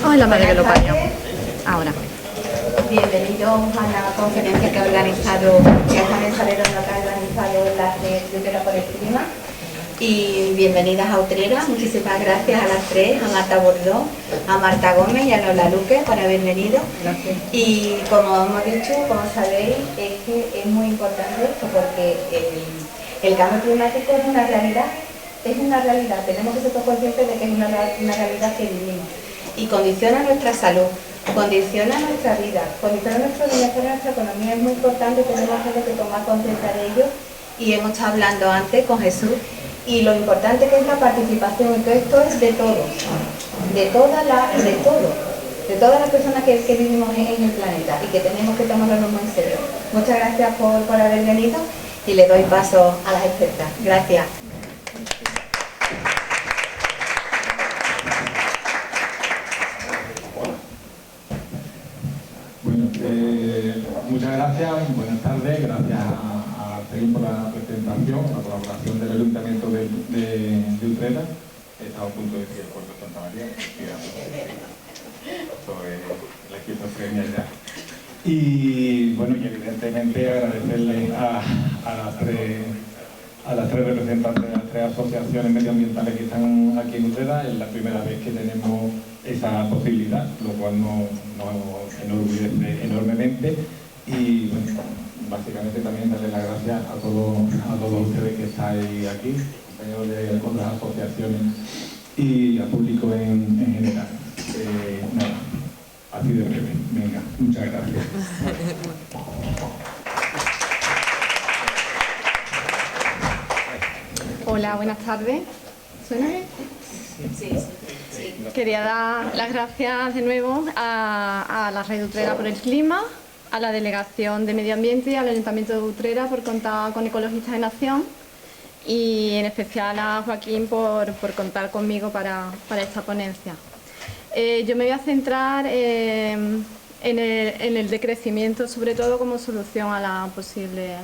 Ay, la madre que lo parió. Ahora. Bienvenidos a la conferencia que ha organizado, que Carmen Salero nos ha organizado la red de Utrera por el Clima. Y bienvenidas a Utrera. Muchísimas gracias a las tres, a Marta Bordó, a Marta Gómez y a Lola Luque por haber venido. Gracias. Y como hemos dicho, como sabéis, es que es muy importante esto porque el cambio climático es una realidad. Es una realidad, tenemos que ser conscientes de que es una realidad que vivimos y condiciona nuestra salud, condiciona nuestra vida, condiciona nuestro bienestar, nuestra economía. Es muy importante, tenemos que tomar conciencia de ello y hemos estado hablando antes con Jesús y lo importante que es la participación, y que esto es de todos, de todas las personas que vivimos en el planeta y que tenemos que tomarlo muy en serio. Muchas gracias por haber venido y le doy paso a las expertas. Gracias. Muchas gracias, buenas tardes, gracias a Trin por la presentación. colaboración, con la colaboración del Ayuntamiento de Utrera, he estado a punto de decir el puerto de Santa María, esto es la esquizofrenia ya. Y bueno, y evidentemente agradecerle a las tres representantes de las tres asociaciones medioambientales que están aquí en Utrera. Es la primera vez que tenemos esa posibilidad, lo cual nos enorgullece enormemente. Y bueno, básicamente también darle las gracias a todos ustedes que estáis aquí, compañeros de otras asociaciones y al público en general. Nada, así de breve. Venga, muchas gracias. Hola, buenas tardes. ¿Suena bien? Sí. Quería dar las gracias de nuevo a la Red de Utrera por el Clima, a la Delegación de Medio Ambiente y al Ayuntamiento de Utrera por contar con Ecologistas en Acción y en especial a Joaquín por contar conmigo para esta ponencia. Yo me voy a centrar en el decrecimiento, sobre todo como solución a la posible,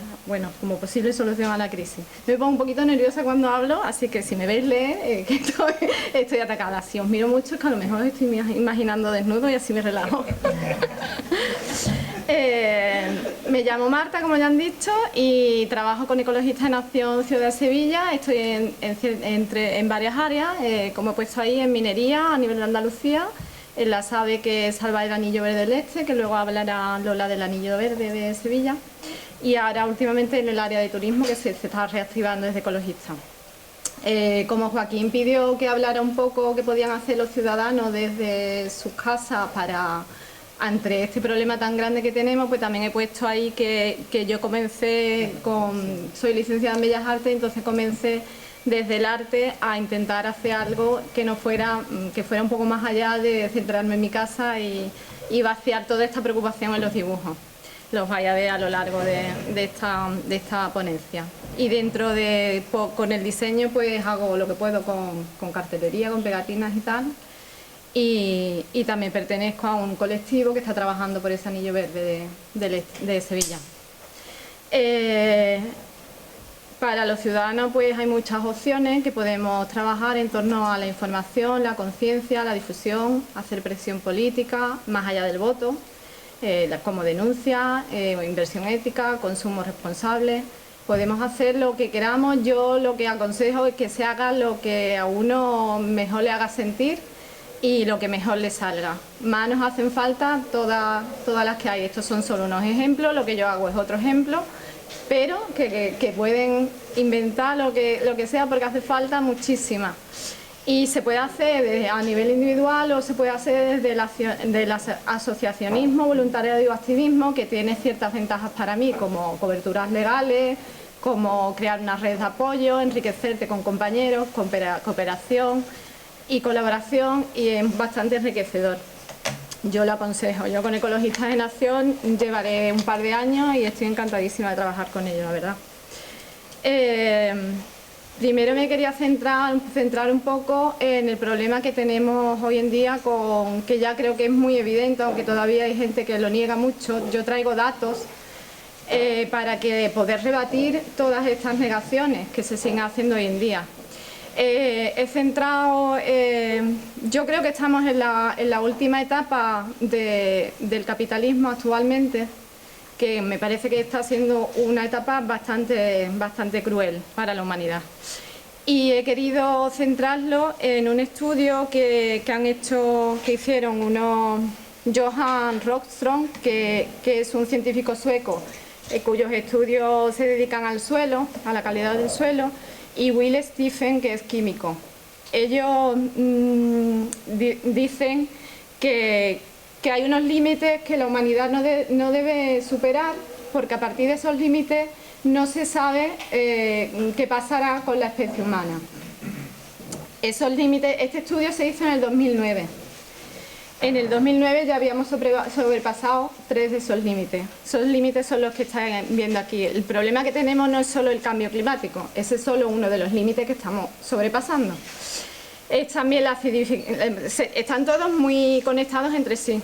como posible solución a la crisis. Me pongo un poquito nerviosa cuando hablo, así que si me veis leer, que estoy atacada. Si os miro mucho es que a lo mejor estoy imaginando desnudo y así me relajo. Me llamo Marta, como ya han dicho, y trabajo con Ecologistas en Acción Ciudad de Sevilla. Estoy en varias áreas, como he puesto ahí, en minería a nivel de Andalucía, en la SABE, que es Salvar el Anillo Verde del Este, que luego hablará Lola del Anillo Verde de Sevilla, y ahora últimamente en el área de turismo, que se está reactivando desde Ecologistas. Como Joaquín pidió que hablara un poco qué podían hacer los ciudadanos desde sus casas ante este problema tan grande que tenemos, pues también he puesto ahí que yo comencé soy licenciada en Bellas Artes, entonces comencé desde el arte a intentar hacer algo que fuera un poco más allá de centrarme en mi casa y vaciar toda esta preocupación en los dibujos. Los vais a ver a lo largo de esta ponencia. Y con el diseño pues hago lo que puedo con cartelería, con pegatinas y tal. Y también pertenezco a un colectivo que está trabajando por ese anillo verde de Sevilla. Para los ciudadanos pues hay muchas opciones que podemos trabajar en torno a la información, la conciencia, la difusión, hacer presión política, más allá del voto, como denuncia, inversión ética, consumo responsable. Podemos hacer lo que queramos. Yo lo que aconsejo es que se haga lo que a uno mejor le haga sentir y lo que mejor le salga. Más nos hacen falta todas las que hay. Estos son solo unos ejemplos, lo que yo hago es otro ejemplo, pero que pueden inventar lo que sea, porque hace falta muchísima. Y se puede hacer a nivel individual o se puede hacer desde el asociacionismo, voluntariado y activismo, que tiene ciertas ventajas para mí, como coberturas legales, como crear una red de apoyo, enriquecerte con compañeros, cooperación y colaboración, y es bastante enriquecedor. Yo lo aconsejo. Yo con Ecologistas en Acción llevaré un par de años y estoy encantadísima de trabajar con ellos, la verdad. Primero me quería centrar un poco en el problema que tenemos hoy en día, que ya creo que es muy evidente, aunque todavía hay gente que lo niega mucho. Yo traigo datos para poder rebatir todas estas negaciones que se siguen haciendo hoy en día. Yo creo que estamos en la última etapa del capitalismo actualmente, que me parece que está siendo una etapa bastante cruel para la humanidad. Y he querido centrarlo en un estudio que hicieron Johan Rockström, que es un científico sueco, cuyos estudios se dedican al suelo, a la calidad del suelo, y Will Stephen, que es químico. Ellos dicen que hay unos límites que la humanidad no debe superar, porque a partir de esos límites no se sabe qué pasará con la especie humana. Esos límites, este estudio se hizo en el 2009. En el 2009 ya habíamos sobrepasado 3 de esos límites. Esos límites son los que están viendo aquí. El problema que tenemos no es solo el cambio climático, ese es solo uno de los límites que estamos sobrepasando. Están todos muy conectados entre sí.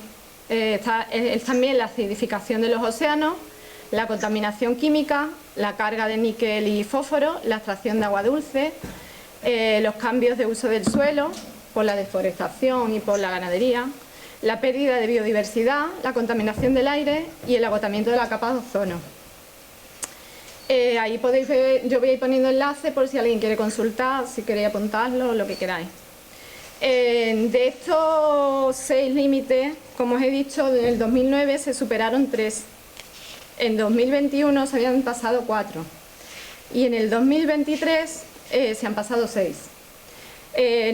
Es también la acidificación de los océanos, la contaminación química, la carga de níquel y fósforo, la extracción de agua dulce, los cambios de uso del suelo por la deforestación y por la ganadería, la pérdida de biodiversidad, la contaminación del aire y el agotamiento de la capa de ozono. Ahí podéis ver, yo voy a ir poniendo enlaces por si alguien quiere consultar, si queréis apuntarlo, lo que queráis. De estos 6 límites, como os he dicho, en el 2009 se superaron 3. En 2021 se habían pasado 4. Y en el 2023 se han pasado 6.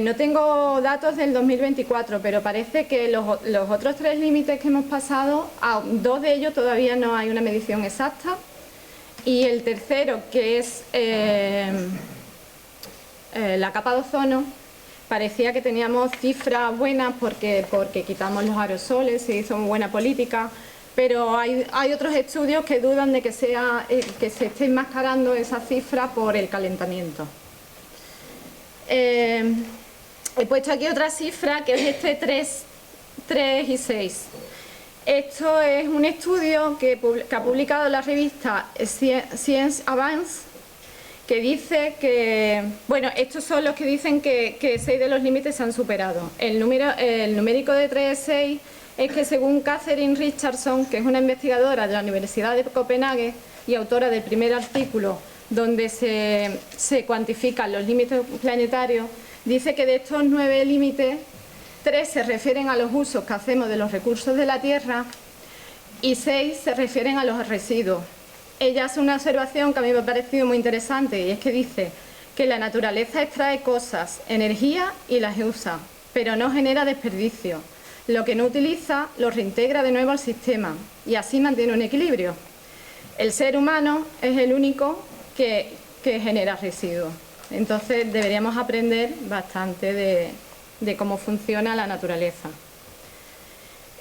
No tengo datos del 2024, pero parece que los otros 3 límites que hemos pasado, a 2 de ellos todavía no hay una medición exacta. Y el tercero, que es la capa de ozono, parecía que teníamos cifras buenas porque quitamos los aerosoles, se hizo muy buena política, pero hay otros estudios que dudan de que se esté enmascarando esa cifra por el calentamiento. He puesto aquí otra cifra que es este 3 y 6. Esto es un estudio que ha publicado la revista Science Advance, que dice que, bueno, estos son los que dicen que 6 de los límites se han superado. El numérico de 3,6 es que, según Catherine Richardson, que es una investigadora de la Universidad de Copenhague y autora del primer artículo donde se cuantifican los límites planetarios, dice que de estos 9 límites, 3 se refieren a los usos que hacemos de los recursos de la Tierra y 6 se refieren a los residuos. Ella hace una observación que a mí me ha parecido muy interesante, y es que dice que la naturaleza extrae cosas, energía, y las usa, pero no genera desperdicio. Lo que no utiliza lo reintegra de nuevo al sistema y así mantiene un equilibrio. El ser humano es el único que genera residuos. Entonces deberíamos aprender bastante de cómo funciona la naturaleza.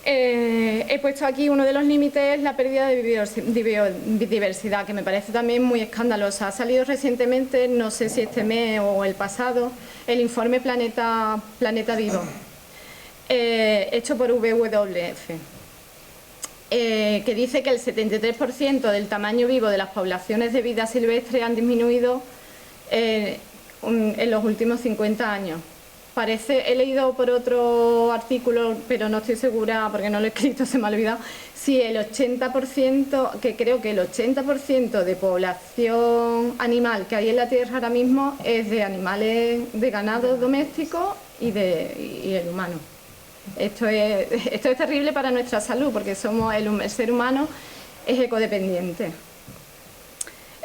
He puesto aquí uno de los límites, la pérdida de biodiversidad, que me parece también muy escandalosa. Ha salido recientemente, no sé si este mes o el pasado, el informe Planeta Vivo, hecho por WWF, que dice que el 73% del tamaño vivo de las poblaciones de vida silvestre han disminuido en los últimos 50 años. He leído por otro artículo, pero no estoy segura porque no lo he escrito, se me ha olvidado, si el 80%, que creo que el 80% de población animal que hay en la Tierra ahora mismo es de animales de ganado doméstico y el humano. Esto es terrible para nuestra salud porque el ser humano es ecodependiente.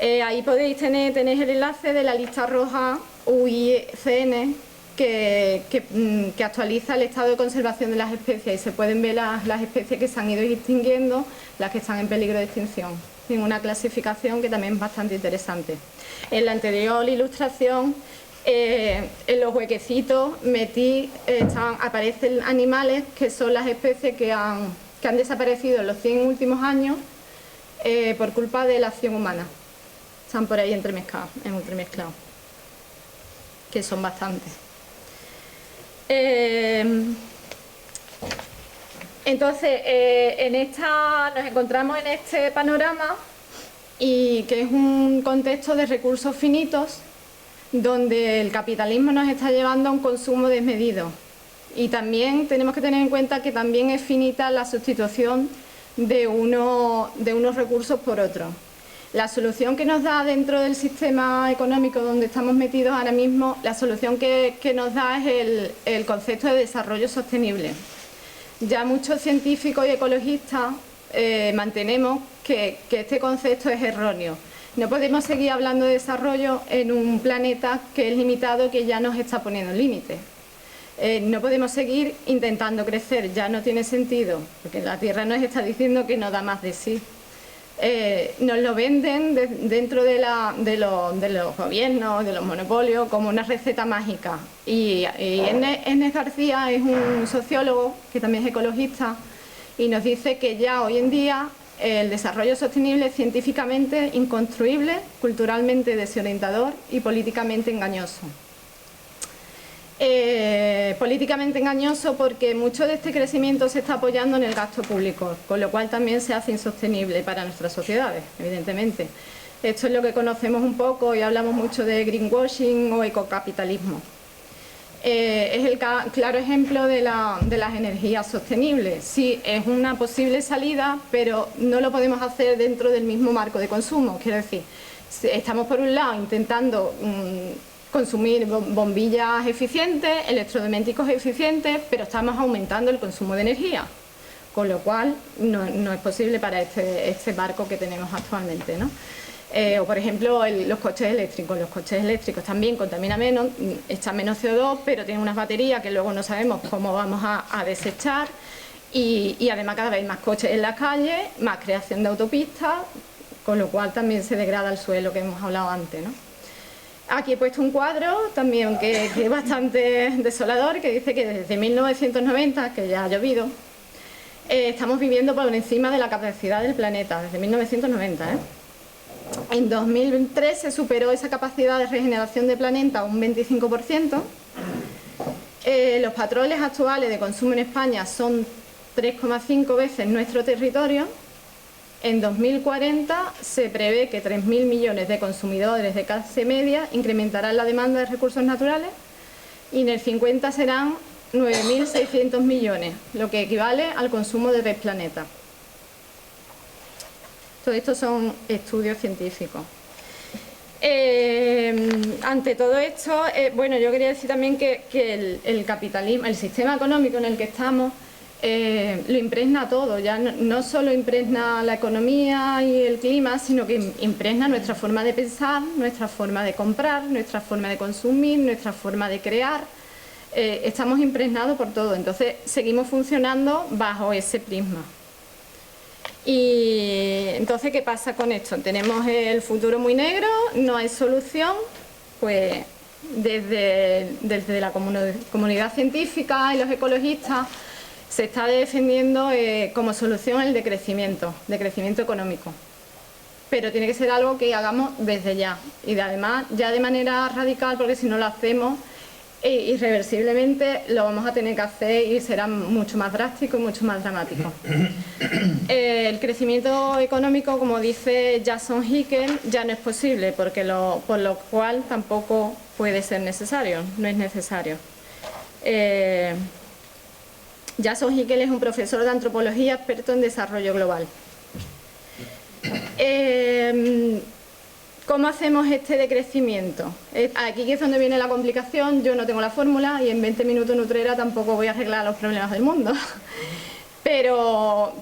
Ahí tenéis el enlace de la lista roja UICN que actualiza el estado de conservación de las especies, y se pueden ver las especies que se han ido extinguiendo, las que están en peligro de extinción, en una clasificación que también es bastante interesante. En la anterior ilustración, en los huequecitos aparecen animales que son las especies que han desaparecido en los 100 últimos años por culpa de la acción humana. Están por ahí entremezclados, que son bastantes. Entonces, nos encontramos en este panorama, y que es un contexto de recursos finitos, donde el capitalismo nos está llevando a un consumo desmedido. Y también tenemos que tener en cuenta que también es finita la sustitución de unos recursos por otros. La solución que nos da dentro del sistema económico donde estamos metidos ahora mismo, la solución que nos da es el concepto de desarrollo sostenible. Ya muchos científicos y ecologistas mantenemos que este concepto es erróneo. No podemos seguir hablando de desarrollo en un planeta que es limitado, que ya nos está poniendo límites. No podemos seguir intentando crecer, ya no tiene sentido, porque la Tierra nos está diciendo que no da más de sí. Nos lo venden dentro de los gobiernos, de los monopolios, como una receta mágica. Y Ernest García es un sociólogo que también es ecologista, y nos dice que ya hoy en día el desarrollo sostenible es científicamente inconstruible, culturalmente desorientador y políticamente engañoso. Políticamente engañoso porque mucho de este crecimiento se está apoyando en el gasto público, con lo cual también se hace insostenible para nuestras sociedades, evidentemente. Esto es lo que conocemos un poco y hablamos mucho de greenwashing o ecocapitalismo. Es el claro ejemplo de las energías sostenibles. Sí, es una posible salida, pero no lo podemos hacer dentro del mismo marco de consumo. Quiero decir, estamos por un lado intentando consumir bombillas eficientes, electrodomésticos eficientes, pero estamos aumentando el consumo de energía, con lo cual no es posible para este marco que tenemos actualmente, ¿no? O por ejemplo los coches eléctricos también contaminan menos, echan menos CO2, pero tienen unas baterías que luego no sabemos cómo vamos a desechar y además cada vez más coches en las calles, más creación de autopistas, con lo cual también se degrada el suelo que hemos hablado antes, ¿no? Aquí he puesto un cuadro también que es bastante desolador, que dice que desde 1990, que ya ha llovido, estamos viviendo por encima de la capacidad del planeta, desde 1990, ¿eh? En 2003 se superó esa capacidad de regeneración del planeta a un 25%. Los patrones actuales de consumo en España son 3,5 veces nuestro territorio. En 2040 se prevé que 3.000 millones de consumidores de clase media incrementarán la demanda de recursos naturales y en el 50 serán 9.600 millones, lo que equivale al consumo de 3 planetas. Todo esto son estudios científicos. Ante todo esto, bueno, yo quería decir también que el capitalismo, el sistema económico en el que estamos, lo impregna todo, ya no solo impregna la economía y el clima, sino que impregna nuestra forma de pensar, nuestra forma de comprar, nuestra forma de consumir, nuestra forma de crear. Estamos impregnados por todo, entonces seguimos funcionando bajo ese prisma. Y entonces, ¿qué pasa con esto? Tenemos el futuro muy negro, no hay solución, pues desde la comunidad científica y los ecologistas se está defendiendo como solución el decrecimiento económico. Pero tiene que ser algo que hagamos desde ya y además ya de manera radical, porque si no lo hacemos irreversiblemente lo vamos a tener que hacer y será mucho más drástico y mucho más dramático. El crecimiento económico, como dice Jason Hickel, ya no es posible, porque por lo cual tampoco puede ser necesario, no es necesario. Jason Hickel es un profesor de antropología experto en desarrollo global. ¿Cómo hacemos este decrecimiento? Aquí es donde viene la complicación. Yo no tengo la fórmula y en 20 minutos Nutrera tampoco voy a arreglar los problemas del mundo. Pero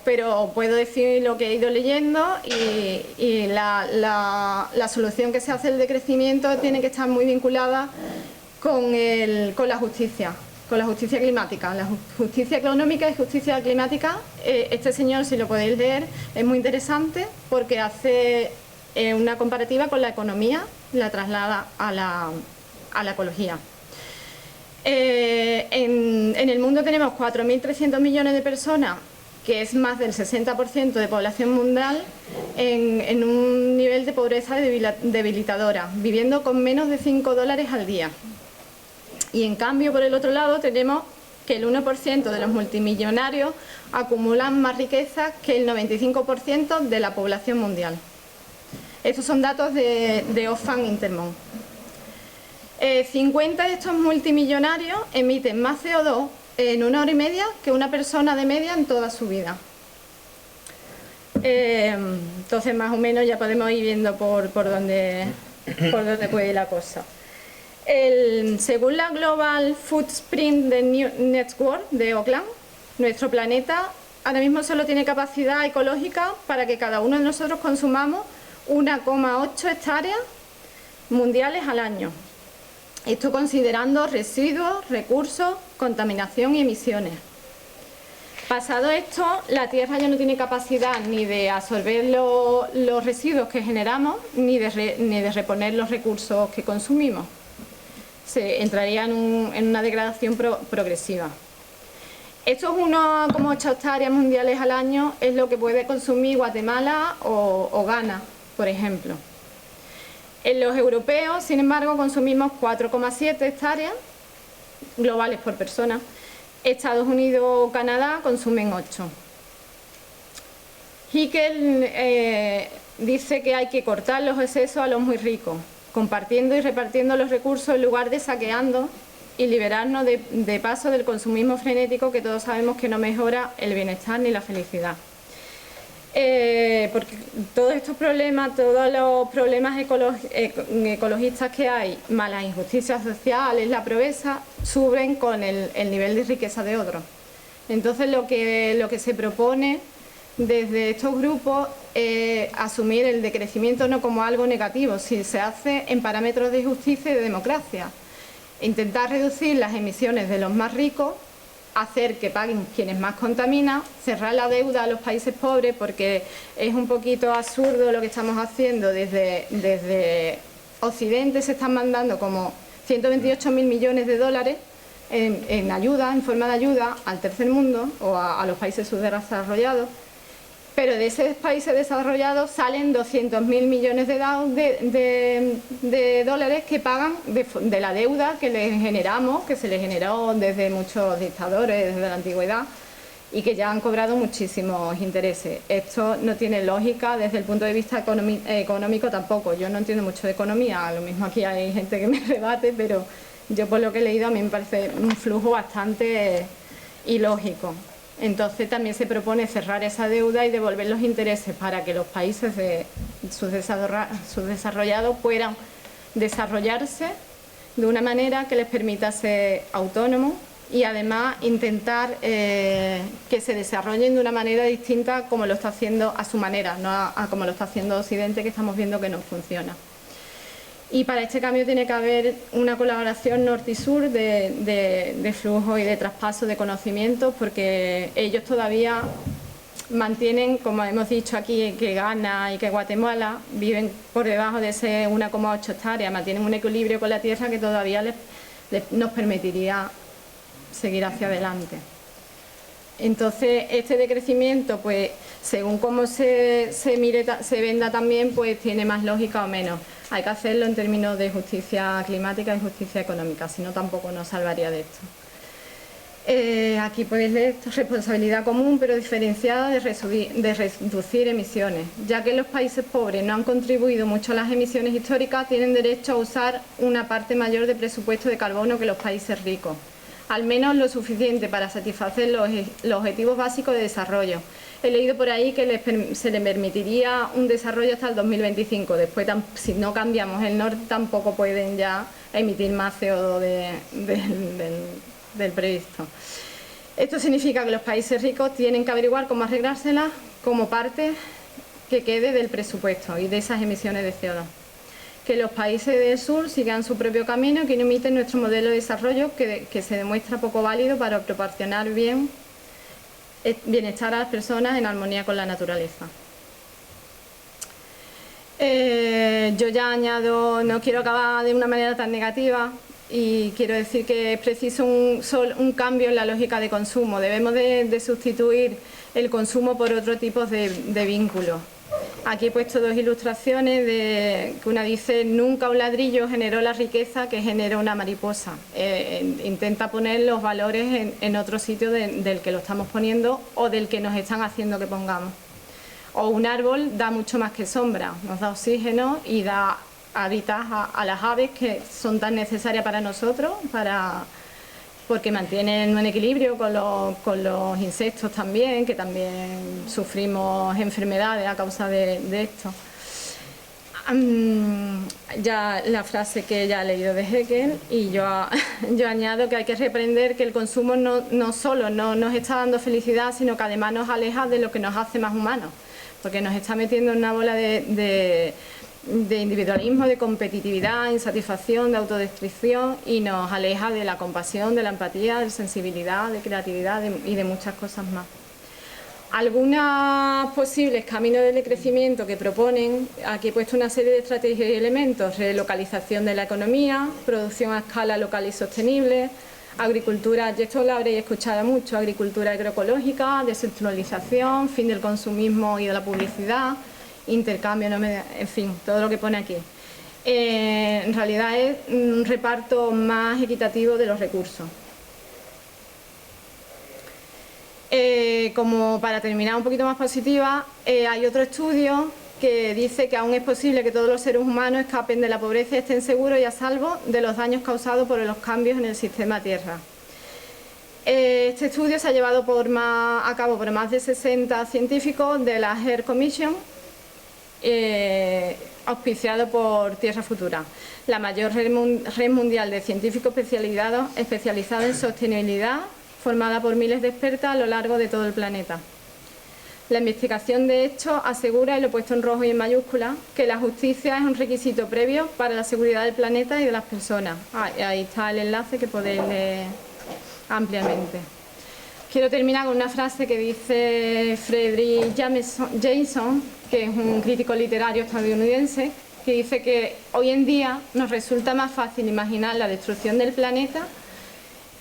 puedo decir lo que he ido leyendo y la solución que se hace del decrecimiento tiene que estar muy vinculada con la justicia climática. La justicia económica y justicia climática. Este señor, si lo podéis leer, es muy interesante porque hace una comparativa con la economía, la traslada a la ecología. En el mundo tenemos 4.300 millones de personas, que es más del 60% de población mundial, en un nivel de pobreza debilitadora, viviendo con menos de $5 al día. Y en cambio, por el otro lado, tenemos que el 1% de los multimillonarios acumulan más riqueza que el 95% de la población mundial. Estos son datos de Oxfam Intermón. 50 de estos multimillonarios emiten más CO2 en 1 hora y media que una persona de media en toda su vida. Entonces, más o menos ya podemos ir viendo por dónde puede ir la cosa. Según la Global Footprint Network de Oakland, nuestro planeta ahora mismo solo tiene capacidad ecológica para que cada uno de nosotros consumamos 1,8 hectáreas mundiales al año. Esto considerando residuos, recursos, contaminación y emisiones. Pasado esto, la Tierra ya no tiene capacidad ni de absorber los residuos que generamos, ni de reponer los recursos que consumimos. Se entraría en una degradación progresiva. Estos 1,8 hectáreas mundiales al año es lo que puede consumir Guatemala o Ghana, por ejemplo. En los europeos, sin embargo, consumimos 4,7 hectáreas globales por persona. Estados Unidos o Canadá consumen 8. Hickel dice que hay que cortar los excesos a los muy ricos, compartiendo y repartiendo los recursos en lugar de saqueando, y liberarnos de paso del consumismo frenético que todos sabemos que no mejora el bienestar ni la felicidad. Porque todos estos problemas, todos los problemas ecologistas que hay, más las injusticias sociales, la pobreza, suben con el nivel de riqueza de otros. Entonces lo que se propone desde estos grupos es asumir el decrecimiento no como algo negativo, si se hace en parámetros de justicia y de democracia. Intentar reducir las emisiones de los más ricos, hacer que paguen quienes más contaminan, cerrar la deuda a los países pobres, porque es un poquito absurdo lo que estamos haciendo. Desde Occidente se están mandando como 128.000 millones de dólares en ayuda, en forma de ayuda al tercer mundo o a los países subdesarrollados, pero de esos países desarrollados salen 200.000 millones de dólares que pagan de la deuda que les generamos, que se les generó desde muchos dictadores, desde la antigüedad, y que ya han cobrado muchísimos intereses. Esto no tiene lógica desde el punto de vista económico tampoco. Yo no entiendo mucho de economía, a lo mismo aquí hay gente que me rebate, pero yo por lo que he leído a mí me parece un flujo bastante ilógico. Entonces también se propone cerrar esa deuda y devolver los intereses para que los países subdesarrollados puedan desarrollarse de una manera que les permita ser autónomos y además intentar que se desarrollen de una manera distinta como lo está haciendo a su manera, no a como lo está haciendo Occidente, que estamos viendo que no funciona. Y para este cambio tiene que haber una colaboración norte y sur de flujo y de traspaso de conocimientos, porque ellos todavía mantienen, como hemos dicho aquí, que Ghana y que Guatemala viven por debajo de ese 1,8 hectáreas, mantienen un equilibrio con la tierra que todavía nos permitiría seguir hacia adelante. Entonces, este decrecimiento, pues, según cómo se venda también, pues tiene más lógica o menos. Hay que hacerlo en términos de justicia climática y justicia económica, si no tampoco nos salvaría de esto. Aquí podéis leer responsabilidad común pero diferenciada de reducir emisiones. Ya que los países pobres no han contribuido mucho a las emisiones históricas, tienen derecho a usar una parte mayor de presupuesto de carbono que los países ricos, al menos lo suficiente para satisfacer los objetivos básicos de desarrollo. He leído por ahí que se les permitiría un desarrollo hasta el 2025. Después, si no cambiamos el norte, tampoco pueden ya emitir más CO2 del previsto. Esto significa que los países ricos tienen que averiguar cómo arreglárselas como parte que quede del presupuesto y de esas emisiones de CO2. Que los países del sur sigan su propio camino y que no imiten nuestro modelo de desarrollo que se demuestra poco válido para proporcionar bienestar a las personas en armonía con la naturaleza. Yo ya añado, no quiero acabar de una manera tan negativa y quiero decir que es preciso un cambio en la lógica de consumo. Debemos de sustituir el consumo por otro tipo de vínculos. Aquí he puesto dos ilustraciones, que una dice: nunca un ladrillo generó la riqueza que genera una mariposa. Intenta poner los valores en otro sitio del que lo estamos poniendo o del que nos están haciendo que pongamos. O un árbol da mucho más que sombra, nos da oxígeno y da hábitat a las aves que son tan necesarias para nosotros, porque mantienen un equilibrio con los insectos también, que también sufrimos enfermedades a causa de esto. Ya la frase que ya he leído de Hegel, y yo añado que hay que reaprender que el consumo no solo no nos está dando felicidad, sino que además nos aleja de lo que nos hace más humanos, porque nos está metiendo en una bola de individualismo, de competitividad, insatisfacción, de autodestrucción, y nos aleja de la compasión, de la empatía, de sensibilidad, de creatividad y de muchas cosas más. Algunos posibles caminos de crecimiento que proponen, aquí he puesto una serie de estrategias y elementos: relocalización de la economía, producción a escala local y sostenible, agricultura, y esto lo habréis escuchado mucho, agricultura agroecológica, descentralización, fin del consumismo y de la publicidad, intercambio, en fin, todo lo que pone aquí. En realidad es un reparto más equitativo de los recursos. Como para terminar un poquito más positiva, hay otro estudio que dice que aún es posible que todos los seres humanos escapen de la pobreza y estén seguros y a salvo de los daños causados por los cambios en el sistema Tierra. Este estudio se ha llevado a cabo por más de 60 científicos de la Earth Commission, auspiciado por Tierra Futura, la mayor red mundial de científicos especializados en sostenibilidad, formada por miles de expertas a lo largo de todo el planeta. La investigación, de hecho, asegura, y lo he puesto en rojo y en mayúscula, que la justicia es un requisito previo para la seguridad del planeta y de las personas. Ahí está el enlace que podéis leer ampliamente. Quiero terminar con una frase que dice Frederick Jameson, que es un crítico literario estadounidense, que dice que hoy en día nos resulta más fácil imaginar la destrucción del planeta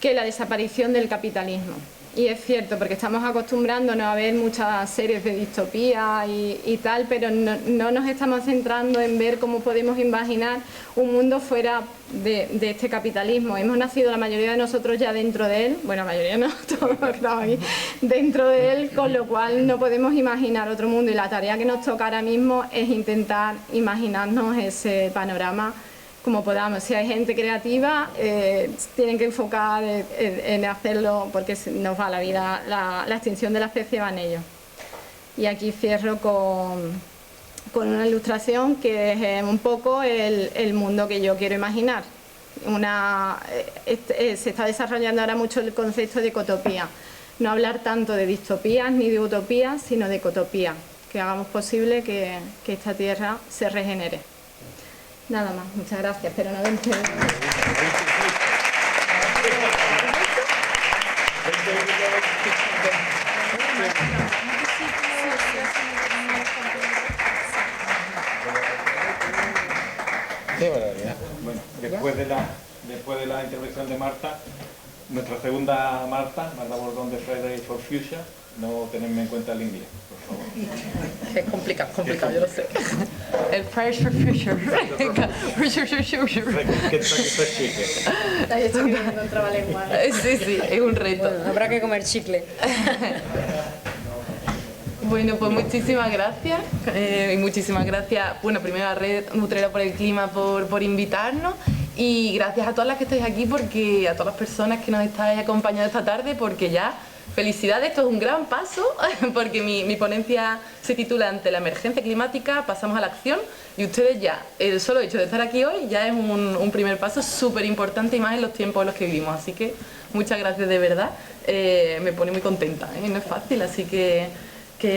que la desaparición del capitalismo. Y es cierto, porque estamos acostumbrándonos a ver muchas series de distopía y tal, pero no nos estamos centrando en ver cómo podemos imaginar un mundo fuera de este capitalismo. Hemos nacido la mayoría de nosotros ya dentro de él, bueno, la mayoría no, todos los que estamos aquí, dentro de él, con lo cual no podemos imaginar otro mundo, y la tarea que nos toca ahora mismo es intentar imaginarnos ese panorama como podamos. Si hay gente creativa, tienen que enfocar en hacerlo, porque nos va la vida, la extinción de la especie va en ello. Y aquí cierro con una ilustración que es un poco el mundo que yo quiero imaginar. Se está desarrollando ahora mucho el concepto de ecotopía. No hablar tanto de distopías ni de utopías, sino de ecotopía, que hagamos posible que esta tierra se regenere. Nada más, muchas gracias, pero no dentro. Bueno, después de la intervención de Marta, nuestra segunda Marta Bordón de Fridays for Future, no tenedme en cuenta el inglés, por favor. Es complicado, yo lo sé. El Fridays for Future. ¿Qué es chique? Ahí estoy viendo un trabalengua. Sí, es un reto. Bueno, habrá que comer chicle. Bueno, pues muchísimas gracias. Y muchísimas gracias, bueno, primero a Red Utrera por el Clima por invitarnos. Y gracias a todas las que estáis aquí, porque a todas las personas que nos estáis acompañando esta tarde, porque ya, felicidades, esto es un gran paso, porque mi ponencia se titula Ante la emergencia climática, pasamos a la acción, y ustedes ya, el solo hecho de estar aquí hoy ya es un primer paso súper importante, y más en los tiempos en los que vivimos, así que muchas gracias de verdad, me pone muy contenta, no es fácil, así que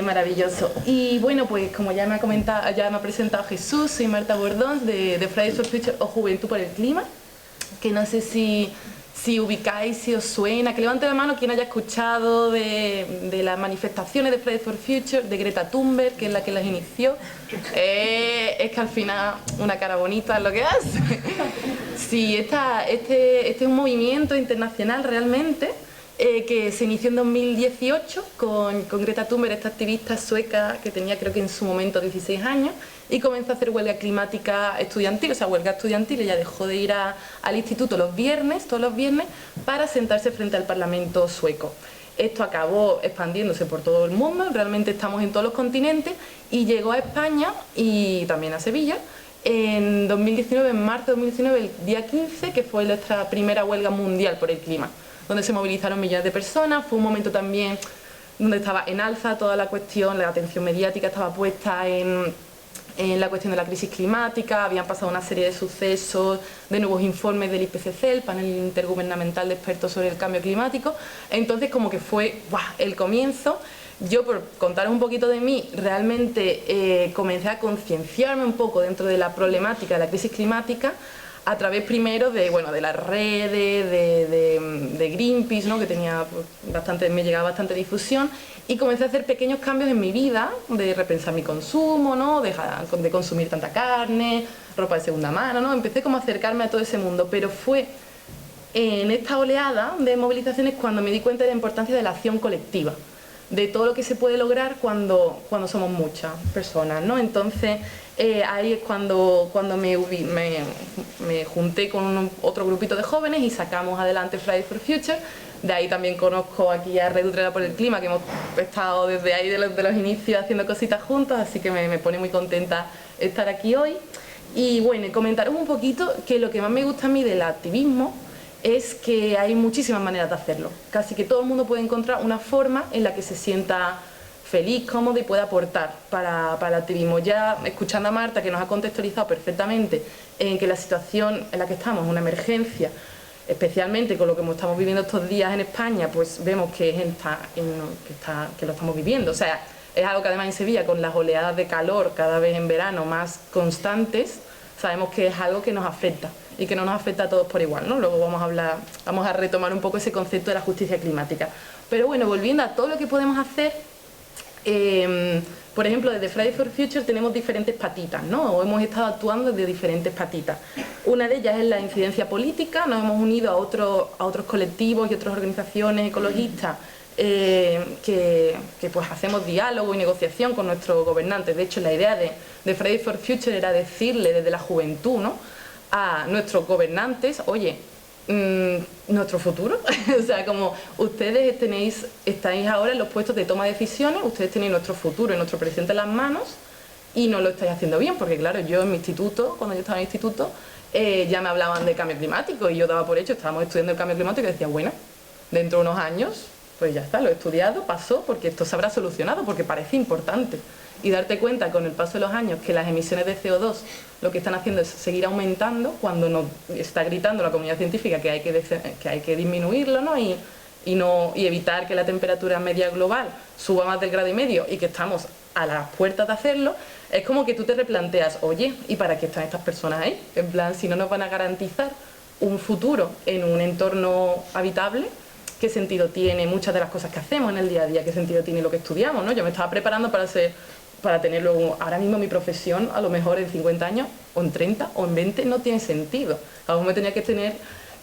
maravilloso. Y bueno, pues como ya me ha presentado Jesús, soy Marta Bordón de Fridays for Future o Juventud por el Clima, que no sé si ubicáis, si os suena, que levante la mano quien haya escuchado de las manifestaciones de Fridays for Future, de Greta Thunberg, que es la que las inició. Es que al final una cara bonita es lo que hace. Sí, este es un movimiento internacional realmente, que se inició en 2018 con Greta Thunberg, esta activista sueca que tenía creo que en su momento 16 años, y comenzó a hacer huelga climática estudiantil, o sea, huelga estudiantil. Ella dejó de ir al instituto todos los viernes, para sentarse frente al Parlamento sueco. Esto acabó expandiéndose por todo el mundo, realmente estamos en todos los continentes, y llegó a España y también a Sevilla en 2019, en marzo de 2019, el día 15, que fue nuestra primera huelga mundial por el clima, donde se movilizaron millones de personas. Fue un momento también donde estaba en alza toda la cuestión, la atención mediática estaba puesta en la cuestión de la crisis climática, habían pasado una serie de sucesos, de nuevos informes del IPCC, el panel intergubernamental de expertos sobre el cambio climático. Entonces como que fue el comienzo. Yo, por contaros un poquito de mí, realmente comencé a concienciarme un poco dentro de la problemática de la crisis climática, a través primero de las redes, de Greenpeace, ¿no? Que tenía me llegaba bastante difusión, y comencé a hacer pequeños cambios en mi vida, de repensar mi consumo, ¿no? Dejar de consumir tanta carne, ropa de segunda mano, ¿no? Empecé como a acercarme a todo ese mundo, pero fue en esta oleada de movilizaciones cuando me di cuenta de la importancia de la acción colectiva, de todo lo que se puede lograr cuando somos muchas personas, ¿no? Entonces Ahí es cuando me junté con otro grupito de jóvenes y sacamos adelante Fridays for Future. De ahí también conozco aquí a Red Utrera por el Clima, que hemos estado desde ahí de los inicios haciendo cositas juntos, así que me pone muy contenta estar aquí hoy. Y bueno, comentaros un poquito que lo que más me gusta a mí del activismo es que hay muchísimas maneras de hacerlo. Casi que todo el mundo puede encontrar una forma en la que se sienta feliz, cómodo y pueda aportar para el activismo. Ya escuchando a Marta, que nos ha contextualizado perfectamente en que la situación en la que estamos es una emergencia, especialmente con lo que estamos viviendo estos días en España, pues vemos que lo estamos viviendo. O sea, es algo que además en Sevilla, con las oleadas de calor cada vez en verano más constantes, sabemos que es algo que nos afecta y que no nos afecta a todos por igual, ¿no? Luego vamos a retomar un poco ese concepto de la justicia climática. Pero bueno, volviendo a todo lo que podemos hacer, por ejemplo, desde Fridays for Future tenemos diferentes patitas, ¿no? O hemos estado actuando desde diferentes patitas. Una de ellas es la incidencia política. Nos hemos unido a otros colectivos y otras organizaciones ecologistas que pues hacemos diálogo y negociación con nuestros gobernantes. De hecho, la idea de Fridays for Future era decirle desde la juventud, ¿no?, a nuestros gobernantes, oye, nuestro futuro, o sea, como ustedes estáis ahora en los puestos de toma de decisiones, ustedes tenéis nuestro futuro y nuestro presente en las manos y no lo estáis haciendo bien, porque claro, yo en mi instituto, cuando yo estaba en el instituto, ya me hablaban de cambio climático y yo daba por hecho, estábamos estudiando el cambio climático y decía, bueno, dentro de unos años, pues ya está, lo he estudiado, pasó, porque esto se habrá solucionado, porque parece importante. Y darte cuenta con el paso de los años que las emisiones de CO2 lo que están haciendo es seguir aumentando cuando nos está gritando la comunidad científica que hay que disminuirlo, ¿no? Y evitar que la temperatura media global suba más del 1,5 grados y que estamos a las puertas de hacerlo, es como que tú te replanteas, oye, ¿y para qué están estas personas ahí? En plan, si no nos van a garantizar un futuro en un entorno habitable, ¿qué sentido tiene muchas de las cosas que hacemos en el día a día? ¿Qué sentido tiene lo que estudiamos, ¿no? Yo me estaba preparando para tener luego, ahora mismo mi profesión, a lo mejor en 50 años, o en 30, o en 20, no tiene sentido. A lo mejor me tenía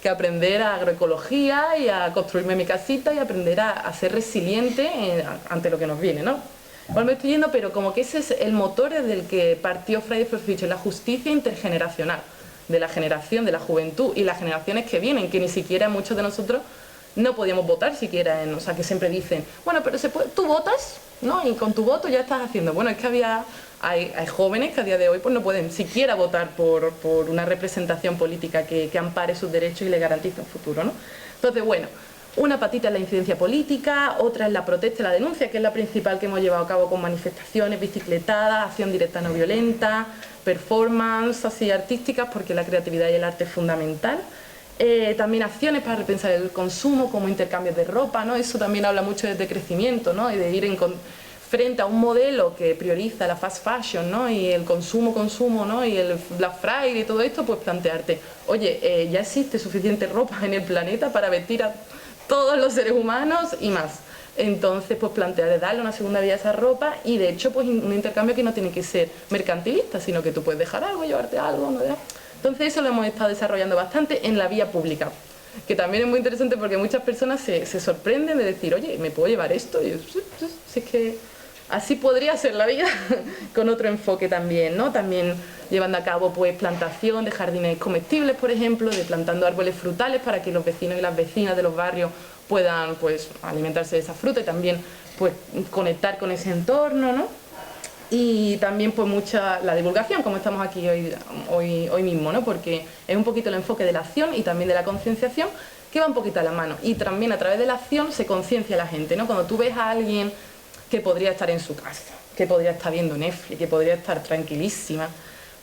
que aprender a agroecología y a construirme mi casita y aprender a ser resiliente ante lo que nos viene, ¿no? Bueno, me estoy yendo, pero como que ese es el motor desde el que partió Fridays for Future, la justicia intergeneracional, de la generación, de la juventud y las generaciones que vienen, que ni siquiera muchos de nosotros no podíamos votar siquiera, o sea, que siempre dicen, bueno, pero tú votas, ¿no? Y con tu voto ya estás haciendo. Bueno, es que hay jóvenes que a día de hoy pues no pueden siquiera votar por una representación política que ampare sus derechos y le garantice un futuro, ¿no? Entonces, bueno, una patita es la incidencia política, otra es la protesta y la denuncia, que es la principal que hemos llevado a cabo con manifestaciones, bicicletadas, acción directa no violenta, performance, así artísticas, porque la creatividad y el arte es fundamental. También acciones para repensar el consumo, como intercambios de ropa, ¿no? Eso también habla mucho de crecimiento, ¿no? Y de ir frente a un modelo que prioriza la fast fashion, ¿no? Y el consumo, ¿no? Y el Black Friday y todo esto, pues plantearte, oye, ya existe suficiente ropa en el planeta para vestir a todos los seres humanos y más. Entonces, pues plantear darle una segunda vida a esa ropa y de hecho, pues un intercambio que no tiene que ser mercantilista, sino que tú puedes dejar algo, llevarte algo, ¿no? Entonces eso lo hemos estado desarrollando bastante en la vía pública, que también es muy interesante porque muchas personas se sorprenden de decir, oye, ¿me puedo llevar esto? Y yo, sí, es que así podría ser la vida, con otro enfoque también, ¿no? También llevando a cabo pues plantación de jardines comestibles, por ejemplo, de plantando árboles frutales para que los vecinos y las vecinas de los barrios puedan pues alimentarse de esa fruta y también pues conectar con ese entorno, ¿no? Y también pues la divulgación, como estamos aquí hoy mismo, ¿no? Porque es un poquito el enfoque de la acción y también de la concienciación, que va un poquito a la mano. Y también a través de la acción se conciencia a la gente, ¿no? Cuando tú ves a alguien que podría estar en su casa, que podría estar viendo Netflix, que podría estar tranquilísima,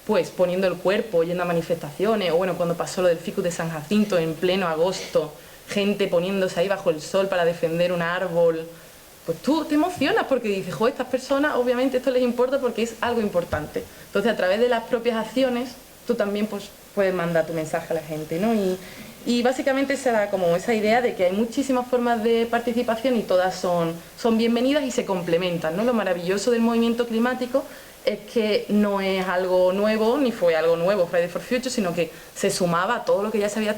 pues poniendo el cuerpo, yendo a manifestaciones, o bueno, cuando pasó lo del Ficus de San Jacinto en pleno agosto, gente poniéndose ahí bajo el sol para defender un árbol, pues tú te emocionas porque dices, joder, estas personas obviamente esto les importa porque es algo importante. Entonces a través de las propias acciones tú también pues puedes mandar tu mensaje a la gente, ¿no? Y básicamente esa idea de que hay muchísimas formas de participación y todas son bienvenidas y se complementan, ¿no? Lo maravilloso del movimiento climático es que no es algo nuevo, ni fue algo nuevo Fridays for Future, sino que se sumaba a todo lo que ya se había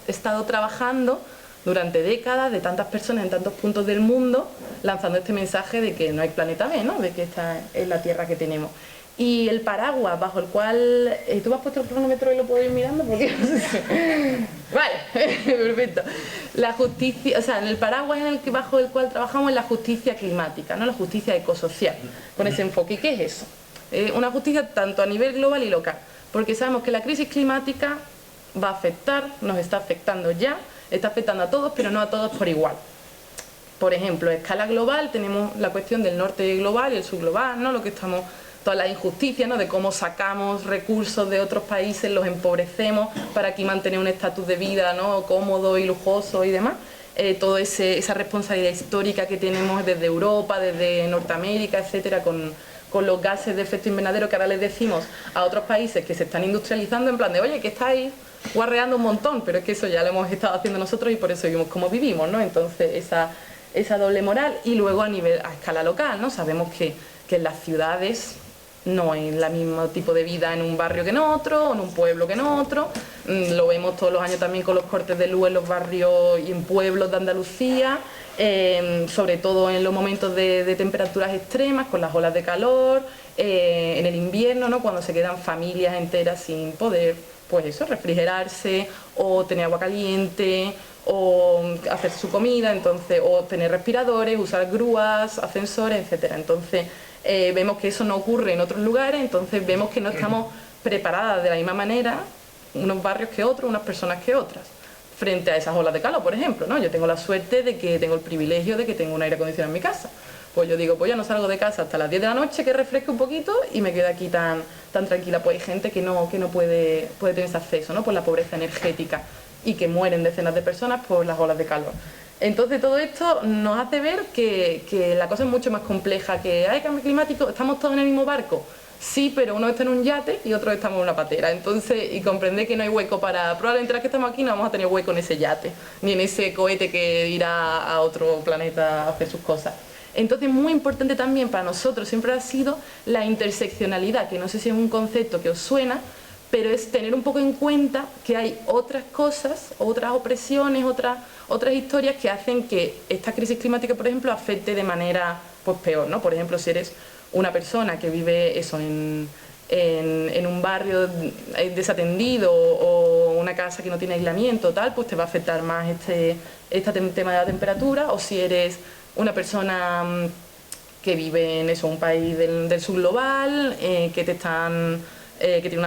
estado trabajando durante décadas de tantas personas en tantos puntos del mundo, lanzando este mensaje de que no hay planeta B, ¿no? De que esta es la Tierra que tenemos. Y el paraguas bajo el cual... ¿Tú me has puesto el cronómetro y lo puedo ir mirando? Porque no sé si... Vale, perfecto. La justicia, o sea, en el paraguas bajo el cual trabajamos es la justicia climática, ¿no? La justicia ecosocial, con ese enfoque. ¿Y qué es eso? Una justicia tanto a nivel global y local, porque sabemos que la crisis climática va a afectar, nos está afectando ya, está afectando a todos, pero no a todos por igual. Por ejemplo, a escala global tenemos la cuestión del norte global y el sur global, ¿no? Lo que estamos... toda la injusticia, ¿no? De cómo sacamos recursos de otros países, los empobrecemos para aquí mantener un estatus de vida, ¿no? Cómodo y lujoso y demás. Toda esa responsabilidad histórica que tenemos desde Europa, desde Norteamérica, etcétera, con los gases de efecto invernadero que ahora les decimos a otros países que se están industrializando en plan de, oye, que estáis guarreando un montón, pero es que eso ya lo hemos estado haciendo nosotros y por eso vivimos como vivimos, ¿no? Entonces esa doble moral. Y luego a escala local, ¿no? Sabemos que en las ciudades no hay el mismo tipo de vida en un barrio que en otro, o en un pueblo que en otro. Lo vemos todos los años también con los cortes de luz en los barrios y en pueblos de Andalucía, sobre todo en los momentos de temperaturas extremas, con las olas de calor, en el invierno, ¿no? Cuando se quedan familias enteras sin poder, pues eso, refrigerarse, o tener agua caliente, o hacer su comida, entonces, o tener respiradores, usar grúas, ascensores, etcétera. Entonces, vemos que eso no ocurre en otros lugares, entonces vemos que no estamos preparadas de la misma manera unos barrios que otros, unas personas que otras, frente a esas olas de calor, por ejemplo, ¿no? Yo tengo la suerte de que tengo el privilegio de que tengo un aire acondicionado en mi casa. Pues yo digo, pues ya no salgo de casa hasta las 10 de la noche, que refresque un poquito y me quedo aquí tan tranquila. Pues hay gente que no puede tener ese acceso, ¿no? Por la pobreza energética, y que mueren decenas de personas por las olas de calor. Entonces todo esto nos hace ver que la cosa es mucho más compleja, que hay cambio climático, estamos todos en el mismo barco. Sí, pero uno está en un yate y otros estamos en una patera. Entonces, y comprender que no hay hueco para... Probablemente las que estamos aquí no vamos a tener hueco en ese yate, ni en ese cohete que irá a otro planeta a hacer sus cosas. Entonces, muy importante también para nosotros siempre ha sido la interseccionalidad, que no sé si es un concepto que os suena, pero es tener un poco en cuenta que hay otras cosas, otras opresiones, otras historias que hacen que esta crisis climática, por ejemplo, afecte de manera pues peor, ¿no? Por ejemplo, si eres una persona que vive eso en un barrio desatendido o una casa que no tiene aislamiento, tal, pues te va a afectar más este tema de la temperatura. O si eres una persona que vive en eso, un país del sur global, que tiene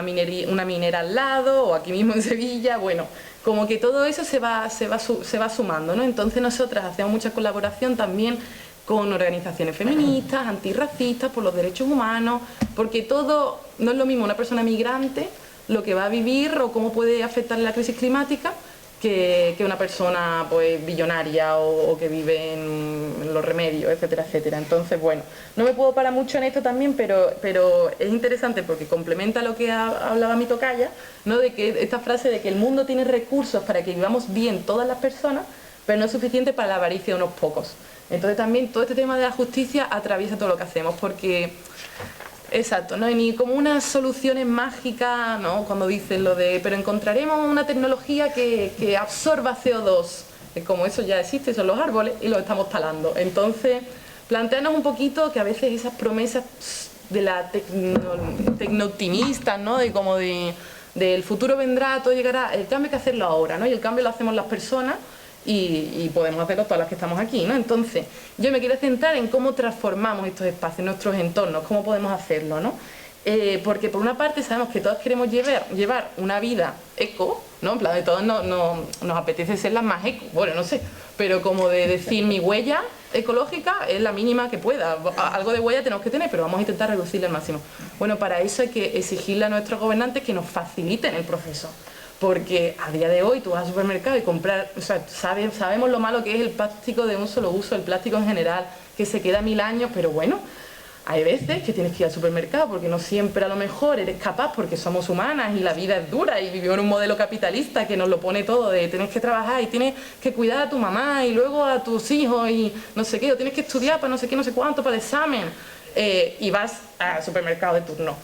una minera al lado, o aquí mismo en Sevilla, bueno, como que todo eso se va sumando, ¿no? Entonces nosotras hacemos mucha colaboración también con organizaciones feministas, antirracistas, por los derechos humanos, porque todo, no es lo mismo una persona migrante, lo que va a vivir o cómo puede afectar la crisis climática, que una persona pues billonaria o que vive en Los Remedios, etcétera, etcétera. Entonces, bueno, no me puedo parar mucho en esto también, pero es interesante porque complementa lo que hablaba mi tocaya, ¿no? De que esta frase de que el mundo tiene recursos para que vivamos bien todas las personas, pero no es suficiente para la avaricia de unos pocos. Entonces también todo este tema de la justicia atraviesa todo lo que hacemos, porque... Exacto, no hay ni como unas soluciones mágicas, ¿no? Cuando dicen lo de, pero encontraremos una tecnología que absorba CO2, es como eso ya existe, son los árboles y los estamos talando. Entonces, plantearnos un poquito que a veces esas promesas de la tecnooptimistas, ¿no? De como del futuro vendrá, todo llegará, el cambio hay que hacerlo ahora, ¿no? Y el cambio lo hacemos las personas. Y podemos hacerlo todas las que estamos aquí, ¿no? Entonces, yo me quiero centrar en cómo transformamos estos espacios, nuestros entornos, cómo podemos hacerlo, ¿no? Porque por una parte sabemos que todos queremos llevar una vida eco, ¿no? En plan, de todos nos apetece ser las más eco, bueno, no sé, pero como de decir mi huella ecológica es la mínima que pueda, algo de huella tenemos que tener, pero vamos a intentar reducirla al máximo. Bueno, para eso hay que exigirle a nuestros gobernantes que nos faciliten el proceso. Porque a día de hoy tú vas al supermercado y comprar, o sea, sabemos lo malo que es el plástico de un solo uso, el plástico en general, que se queda 1000 años, pero bueno, hay veces que tienes que ir al supermercado porque no siempre a lo mejor eres capaz, porque somos humanas y la vida es dura y vivimos en un modelo capitalista que nos lo pone todo de tienes que trabajar y tienes que cuidar a tu mamá y luego a tus hijos y no sé qué, o tienes que estudiar para no sé qué, no sé cuánto, para el examen, y vas al supermercado de turno.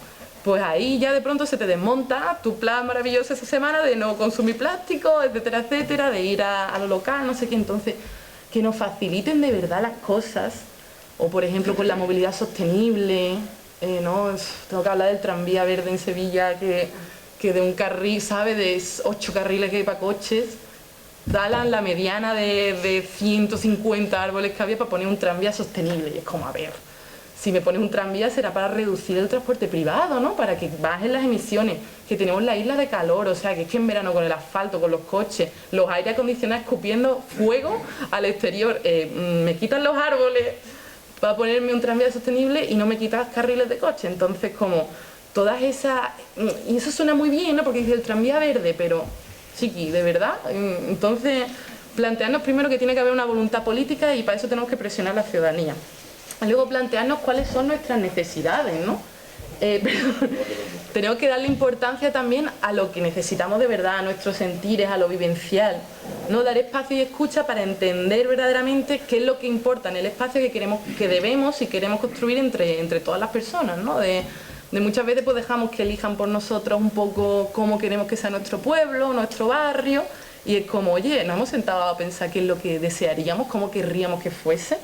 Pues ahí ya de pronto se te desmonta tu plan maravilloso esa semana de no consumir plástico, etcétera, etcétera, de ir a lo local, no sé qué. Entonces, que nos faciliten de verdad las cosas, o por ejemplo con la movilidad sostenible, ¿no? Tengo que hablar del tranvía verde en Sevilla, que de un carril, ¿sabe? De 8 carriles que hay para coches, talan la mediana de 150 árboles que había para poner un tranvía sostenible. Y es como, a ver, si me pones un tranvía será para reducir el transporte privado, ¿no? Para que bajen las emisiones, que tenemos la isla de calor, o sea, que es que en verano con el asfalto, con los coches, los aire acondicionados escupiendo fuego al exterior, me quitan los árboles para ponerme un tranvía sostenible y no me quitas carriles de coche. Entonces, como todas esas... Y eso suena muy bien, ¿no? Porque dice el tranvía verde, pero, chiqui, ¿de verdad? Entonces, plantearnos primero que tiene que haber una voluntad política y para eso tenemos que presionar a la ciudadanía. Luego plantearnos cuáles son nuestras necesidades, ¿no? Tenemos que darle importancia también a lo que necesitamos de verdad, a nuestros sentires, a lo vivencial, ¿no? Dar espacio y escucha para entender verdaderamente qué es lo que importa en el espacio que debemos y queremos construir entre todas las personas, ¿no? De muchas veces pues dejamos que elijan por nosotros un poco cómo queremos que sea nuestro pueblo, nuestro barrio, y es como, oye, nos hemos sentado a pensar qué es lo que desearíamos, cómo querríamos que fuese.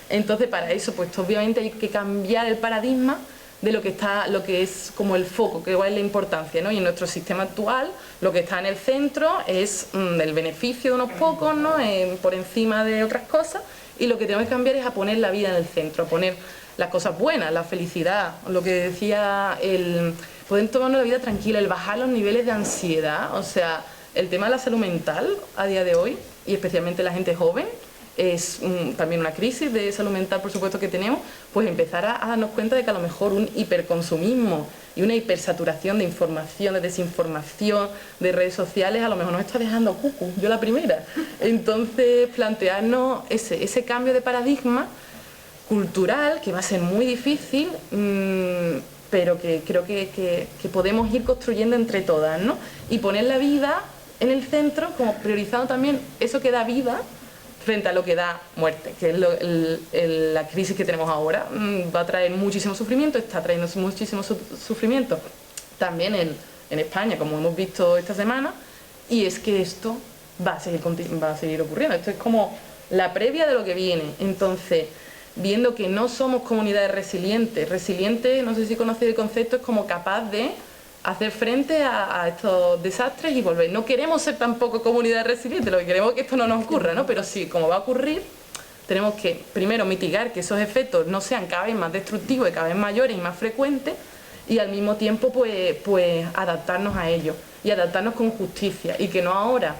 Entonces, para eso, pues obviamente hay que cambiar el paradigma de lo que es como el foco, que igual es la importancia, ¿no? Y en nuestro sistema actual, lo que está en el centro es el beneficio de unos pocos, ¿no? Por encima de otras cosas, y lo que tenemos que cambiar es a poner la vida en el centro, a poner las cosas buenas, la felicidad, lo que decía, poder tomarnos la vida tranquila, el bajar los niveles de ansiedad, o sea, el tema de la salud mental a día de hoy, y especialmente la gente joven, es también una crisis de salud mental, por supuesto, que tenemos, pues empezar a darnos cuenta de que a lo mejor un hiperconsumismo y una hipersaturación de información, de desinformación, de redes sociales, a lo mejor nos está dejando cucu, yo la primera. Entonces, plantearnos ese cambio de paradigma cultural, que va a ser muy difícil, pero que creo que podemos ir construyendo entre todas, ¿no? Y poner la vida en el centro, como priorizando también eso que da vida, frente a lo que da muerte, que es la crisis que tenemos ahora. Va a traer muchísimo sufrimiento, está trayendo muchísimo sufrimiento también en España, como hemos visto esta semana, y es que esto va a seguir ocurriendo. Esto es como la previa de lo que viene. Entonces, viendo que no somos comunidades resilientes, no sé si conocéis el concepto, es como capaz de hacer frente a estos desastres y volver. No queremos ser tampoco comunidad resiliente, lo que queremos es que esto no nos ocurra, ¿no? Pero sí, como va a ocurrir, tenemos que primero mitigar que esos efectos no sean cada vez más destructivos y cada vez mayores y más frecuentes, y al mismo tiempo pues adaptarnos a ellos y adaptarnos con justicia, y que no ahora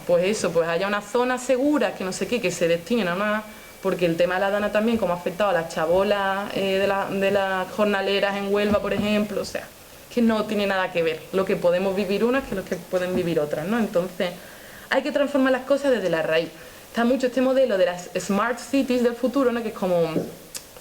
pues haya una zona segura, que no sé qué, que se destinen a una... Porque el tema de la dana también, como ha afectado a las chabolas de las jornaleras en Huelva, por ejemplo, o sea, que no tiene nada que ver lo que podemos vivir unas que lo que pueden vivir otras, ¿no? Entonces, hay que transformar las cosas desde la raíz. Está mucho este modelo de las smart cities del futuro, ¿no? Que es como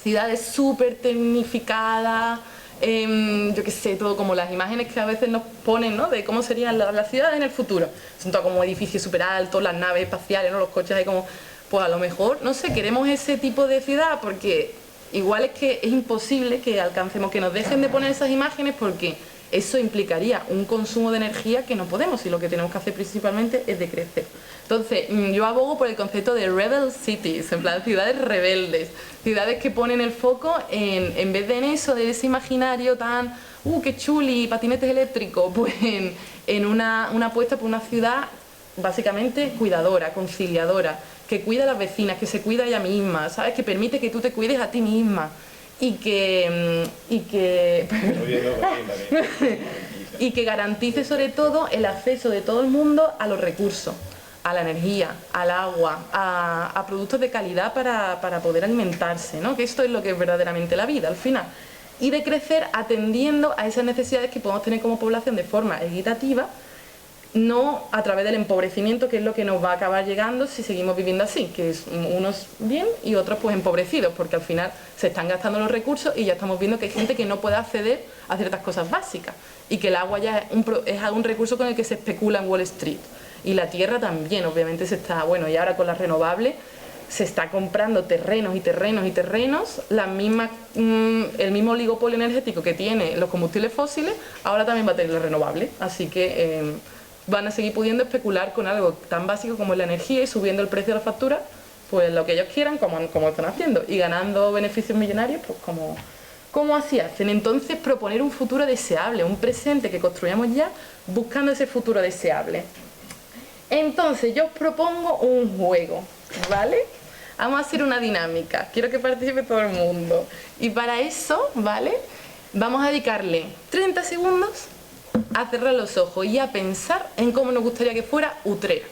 ciudades súper tecnificadas, yo qué sé, todo como las imágenes que a veces nos ponen, ¿no? De cómo serían las ciudades en el futuro. Son todo como edificios súper altos, las naves espaciales, ¿no? Los coches ahí como... Pues a lo mejor, no sé, queremos ese tipo de ciudad porque igual es que es imposible que alcancemos, que nos dejen de poner esas imágenes, porque eso implicaría un consumo de energía que no podemos, y lo que tenemos que hacer principalmente es decrecer. Entonces, yo abogo por el concepto de rebel cities, en plan ciudades rebeldes, ciudades que ponen el foco en vez de en eso, de ese imaginario tan, qué chuli, patinetes eléctricos, pues en una apuesta por una ciudad básicamente cuidadora, conciliadora, que cuida a las vecinas, que se cuida a ella misma, ¿sabes? Que permite que tú te cuides a ti misma y que garantice sobre todo el acceso de todo el mundo a los recursos, a la energía, al agua, a productos de calidad para poder alimentarse, ¿no? Que esto es lo que es verdaderamente la vida al final. Y de crecer atendiendo a esas necesidades que podemos tener como población de forma equitativa, no a través del empobrecimiento, que es lo que nos va a acabar llegando si seguimos viviendo así, que es unos bien y otros pues empobrecidos, porque al final se están gastando los recursos y ya estamos viendo que hay gente que no puede acceder a ciertas cosas básicas, y que el agua ya es un recurso con el que se especula en Wall Street, y la tierra también, obviamente y ahora con las renovables se está comprando terrenos y terrenos y terrenos, el mismo oligopolio energético que tiene los combustibles fósiles, ahora también va a tener los renovables, así que van a seguir pudiendo especular con algo tan básico como es la energía, y subiendo el precio de la factura, pues lo que ellos quieran, como están haciendo, y ganando beneficios millonarios, pues como ¿Cómo así hacen? Entonces proponer un futuro deseable, un presente que construyamos ya buscando ese futuro deseable. Entonces yo os propongo un juego, ¿vale? Vamos a hacer una dinámica, quiero que participe todo el mundo. Y para eso, ¿vale? Vamos a dedicarle 30 segundos a cerrar los ojos y a pensar en cómo nos gustaría que fuera Utrera.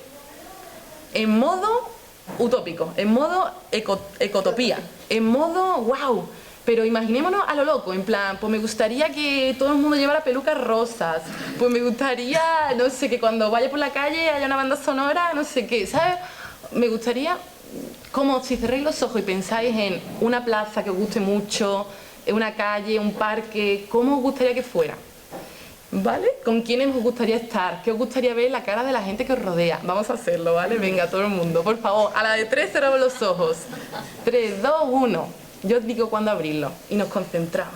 En modo utópico, en modo ecotopía, en modo wow. Pero imaginémonos a lo loco, en plan, pues me gustaría que todo el mundo llevara pelucas rosas, pues me gustaría, no sé, que cuando vaya por la calle haya una banda sonora, no sé qué, ¿sabes? Me gustaría, como si cerréis los ojos y pensáis en una plaza que os guste mucho, en una calle, un parque, ¿cómo os gustaría que fuera? ¿Vale? ¿Con quiénes os gustaría estar? ¿Qué os gustaría ver en la cara de la gente que os rodea? Vamos a hacerlo, ¿vale? Venga, todo el mundo, por favor, a la de 3 cerramos los ojos. 3, 2, 1. Yo os digo cuándo abrirlo y nos concentramos.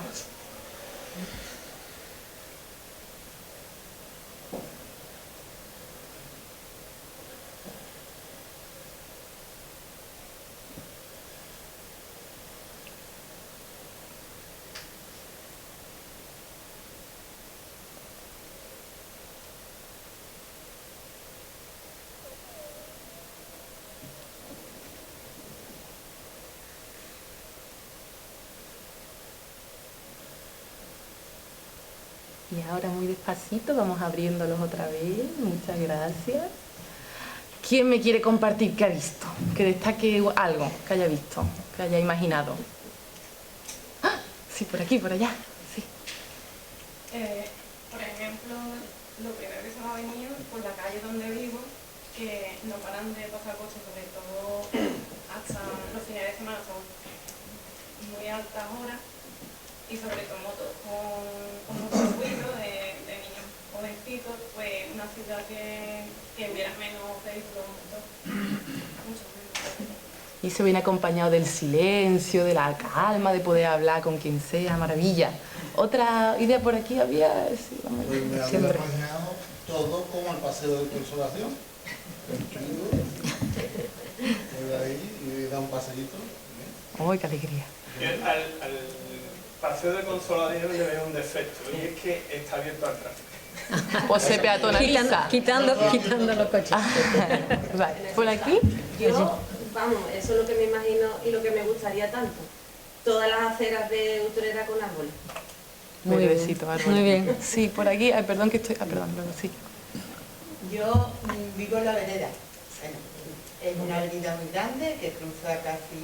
Y ahora muy despacito vamos abriéndolos otra vez. Muchas gracias. ¿Quién me quiere compartir qué ha visto? Que destaque algo que haya visto, que haya imaginado. ¡Ah! Sí, por aquí, por allá. Sí. Por ejemplo, lo primero que se me ha venido por la calle donde vivo, que no paran de pasar coches, sobre todo hasta los fines de semana, son muy altas horas. Y sobre todo motos con mucho ruido de niños jovencitos, pues una ciudad que hubiera menos vehículos, mucho ruido. Y se viene acompañado del silencio, de la calma, de poder hablar con quien sea, maravilla. ¿Otra idea por aquí había? Sí, vamos pues me había imaginado todo como el paseo de consolación. Voy ahí y da un paseíto. ¡Ay, qué alegría! Al paseo de consolación le veo un defecto, y es que está abierto al tráfico. O se peatonaliza. Quitando los coches. Vale, ¿por aquí? Yo, vamos, eso es lo que me imagino y lo que me gustaría tanto. Todas las aceras de Utrera con árboles. Muy besito, muy bien. Sí, por aquí, ay, perdón que estoy... perdón, sí. Yo vivo en la vereda. Bueno, es una avenida muy grande que cruza casi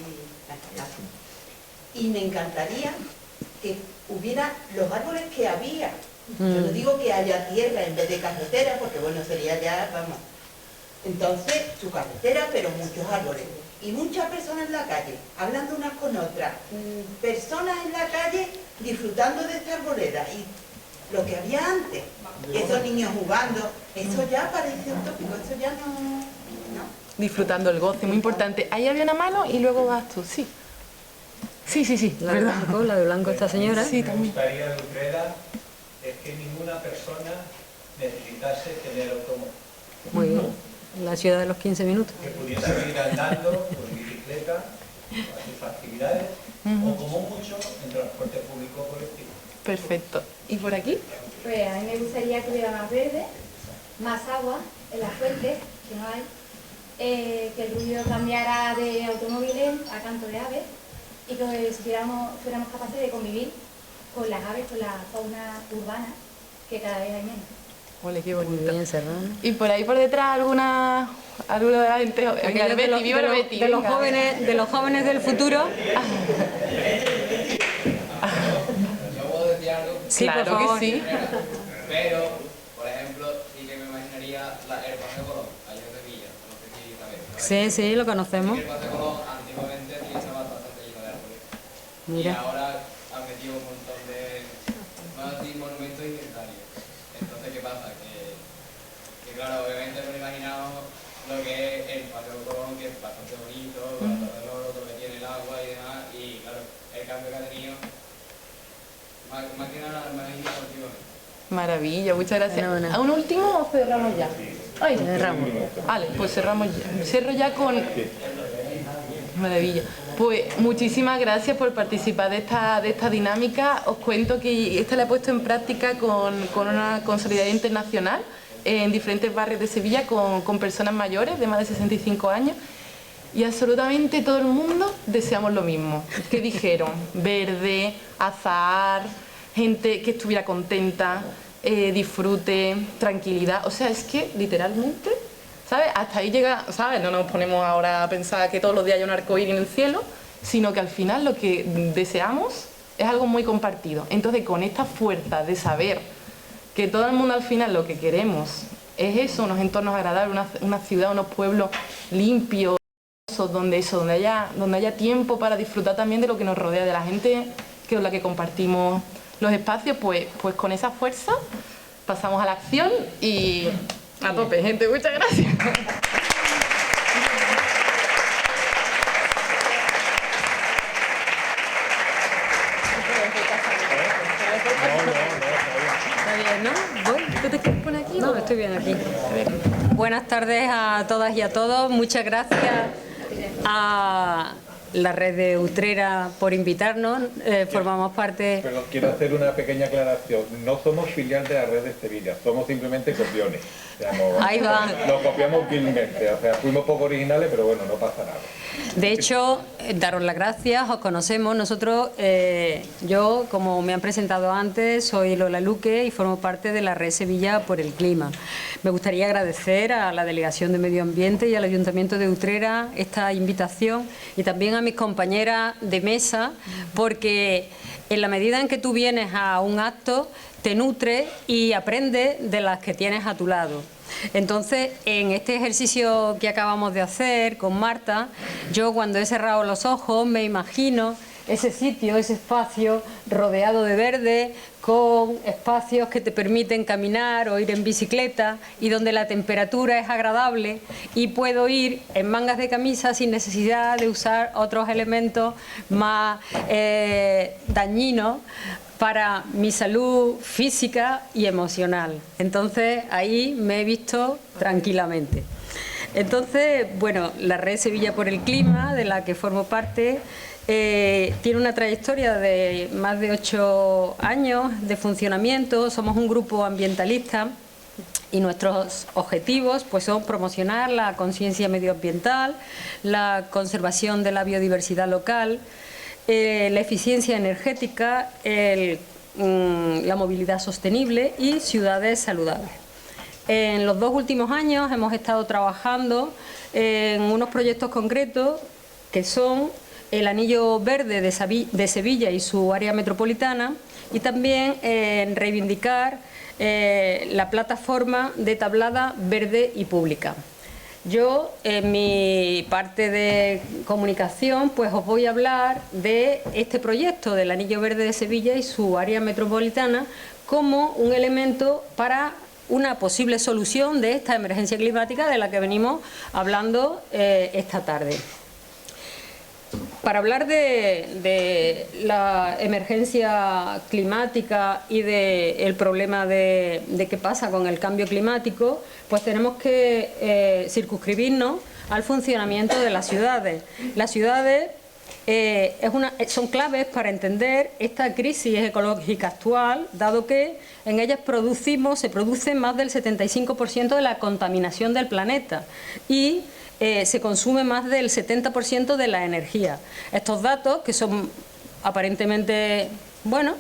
la ciudad. Y me encantaría que hubiera los árboles que había. Yo no digo que haya tierra en vez de carretera, porque bueno, sería ya, vamos. Entonces, su carretera, pero muchos árboles. Y muchas personas en la calle, hablando unas con otras. Personas en la calle disfrutando de esta arboleda. Y lo que había antes, esos niños jugando, eso ya parece utópico, eso ya no. Disfrutando el goce, muy importante. Ahí había una mano y luego vas tú, sí. Sí, la de blanco esta señora. Sí, Me gustaría de Utrera es que ninguna persona necesitase tener automóvil. Muy bien. La ciudad de los 15 minutos. Que pudiese ir andando por bicicleta a sus actividades o como mucho en transporte público colectivo. Perfecto. ¿Y por aquí? Pues a mí me gustaría que hubiera más verde, más agua en las fuentes, que no hay, que el ruido cambiara de automóviles a canto de aves y que fuéramos capaces de convivir con las aves, con la fauna urbana, que cada vez hay menos. Ole, qué Muy bonito. bien, Serrano. Y por ahí por detrás alguna de la gente. Venga, el Betty, viva el Betty. De los jóvenes del futuro. ¿Yo puedo decir algo? Sí, Claro por favor. que sí. Pero, por ejemplo, sí que me imaginaría el Paseo Colón, allá en Sevilla, no sé si sabéis. Sí, lo conocemos. El Paseo Colón antiguamente sí estaba bastante lleno de árboles. Mira. Y ahora ha metido un montón de monumentos inventarios. Entonces, ¿qué pasa? Que claro, obviamente me he imaginado lo que es el Paseo Colón, que es bastante bonito, con la Torre del Oro, todo lo que tiene el agua y demás, y claro, el cambio que ha tenido, más que nada me ha imaginado últimamente. Maravilla, muchas gracias. Fenomenal. ¿A un último o cerramos ya? Ay, Cerramos. Vale, pues cerramos ya. Cierro ya con... Maravilla. Pues muchísimas gracias por participar de esta dinámica. Os cuento que esta la he puesto en práctica con Solidaridad Internacional en diferentes barrios de Sevilla con personas mayores de más de 65 años. Y absolutamente todo el mundo deseamos lo mismo. ¿Qué dijeron? Verde, azahar, gente que estuviera contenta, disfrute, tranquilidad. O sea, es que literalmente, ¿sabes? Hasta ahí llega, ¿sabes? No nos ponemos ahora a pensar que todos los días hay un arcoíris en el cielo, sino que al final lo que deseamos es algo muy compartido. Entonces, con esta fuerza de saber que todo el mundo al final lo que queremos es eso, unos entornos agradables, una ciudad, unos pueblos limpios, donde haya tiempo para disfrutar también de lo que nos rodea, de la gente con la que compartimos los espacios, pues con esa fuerza pasamos a la acción y a tope, gente. Muchas gracias. Está bien, ¿no? ¿Voy? ¿Tú te quieres poner aquí? No, estoy bien aquí. Buenas tardes a todas y a todos. Muchas gracias a la red de Utrera por invitarnos. Formamos parte... Perdón, quiero hacer una pequeña aclaración. No somos filial de la red de Sevilla, somos simplemente copiones. O sea, Ahí va. Lo copiamos vilmente, o sea, fuimos poco originales, pero bueno, no pasa nada. De hecho, daros las gracias, os conocemos. Nosotros, yo, como me han presentado antes, soy Lola Luque y formo parte de la Red Sevilla por el Clima. Me gustaría agradecer a la Delegación de Medio Ambiente y al Ayuntamiento de Utrera esta invitación y también a mis compañeras de mesa, porque en la medida en que tú vienes a un acto, te nutres y aprendes de las que tienes a tu lado. Entonces, en este ejercicio que acabamos de hacer con Marta, yo cuando he cerrado los ojos me imagino ese sitio, ese espacio rodeado de verde, con espacios que te permiten caminar o ir en bicicleta y donde la temperatura es agradable y puedo ir en mangas de camisa sin necesidad de usar otros elementos más dañinos para mi salud física y emocional. Entonces ahí me he visto tranquilamente. Entonces, bueno, la Red Sevilla por el Clima, de la que formo parte, tiene una trayectoria de más de 8 años de funcionamiento. Somos un grupo ambientalista y nuestros objetivos pues son promocionar la conciencia medioambiental, la conservación de la biodiversidad local, la eficiencia energética, la movilidad sostenible y ciudades saludables. En los 2 últimos años hemos estado trabajando en unos proyectos concretos que son el Anillo Verde de Sevilla y su área metropolitana y también en reivindicar la plataforma de tablada verde y pública. Yo, en mi parte de comunicación, pues os voy a hablar de este proyecto del Anillo Verde de Sevilla y su área metropolitana como un elemento para una posible solución de esta emergencia climática de la que venimos hablando esta tarde. Para hablar de la emergencia climática y del problema de qué pasa con el cambio climático, pues tenemos que circunscribirnos al funcionamiento de las ciudades. Las ciudades son claves para entender esta crisis ecológica actual, dado que en ellas se produce más del 75% de la contaminación del planeta y se consume más del 70% de la energía. Estos datos, que son aparentemente, bueno,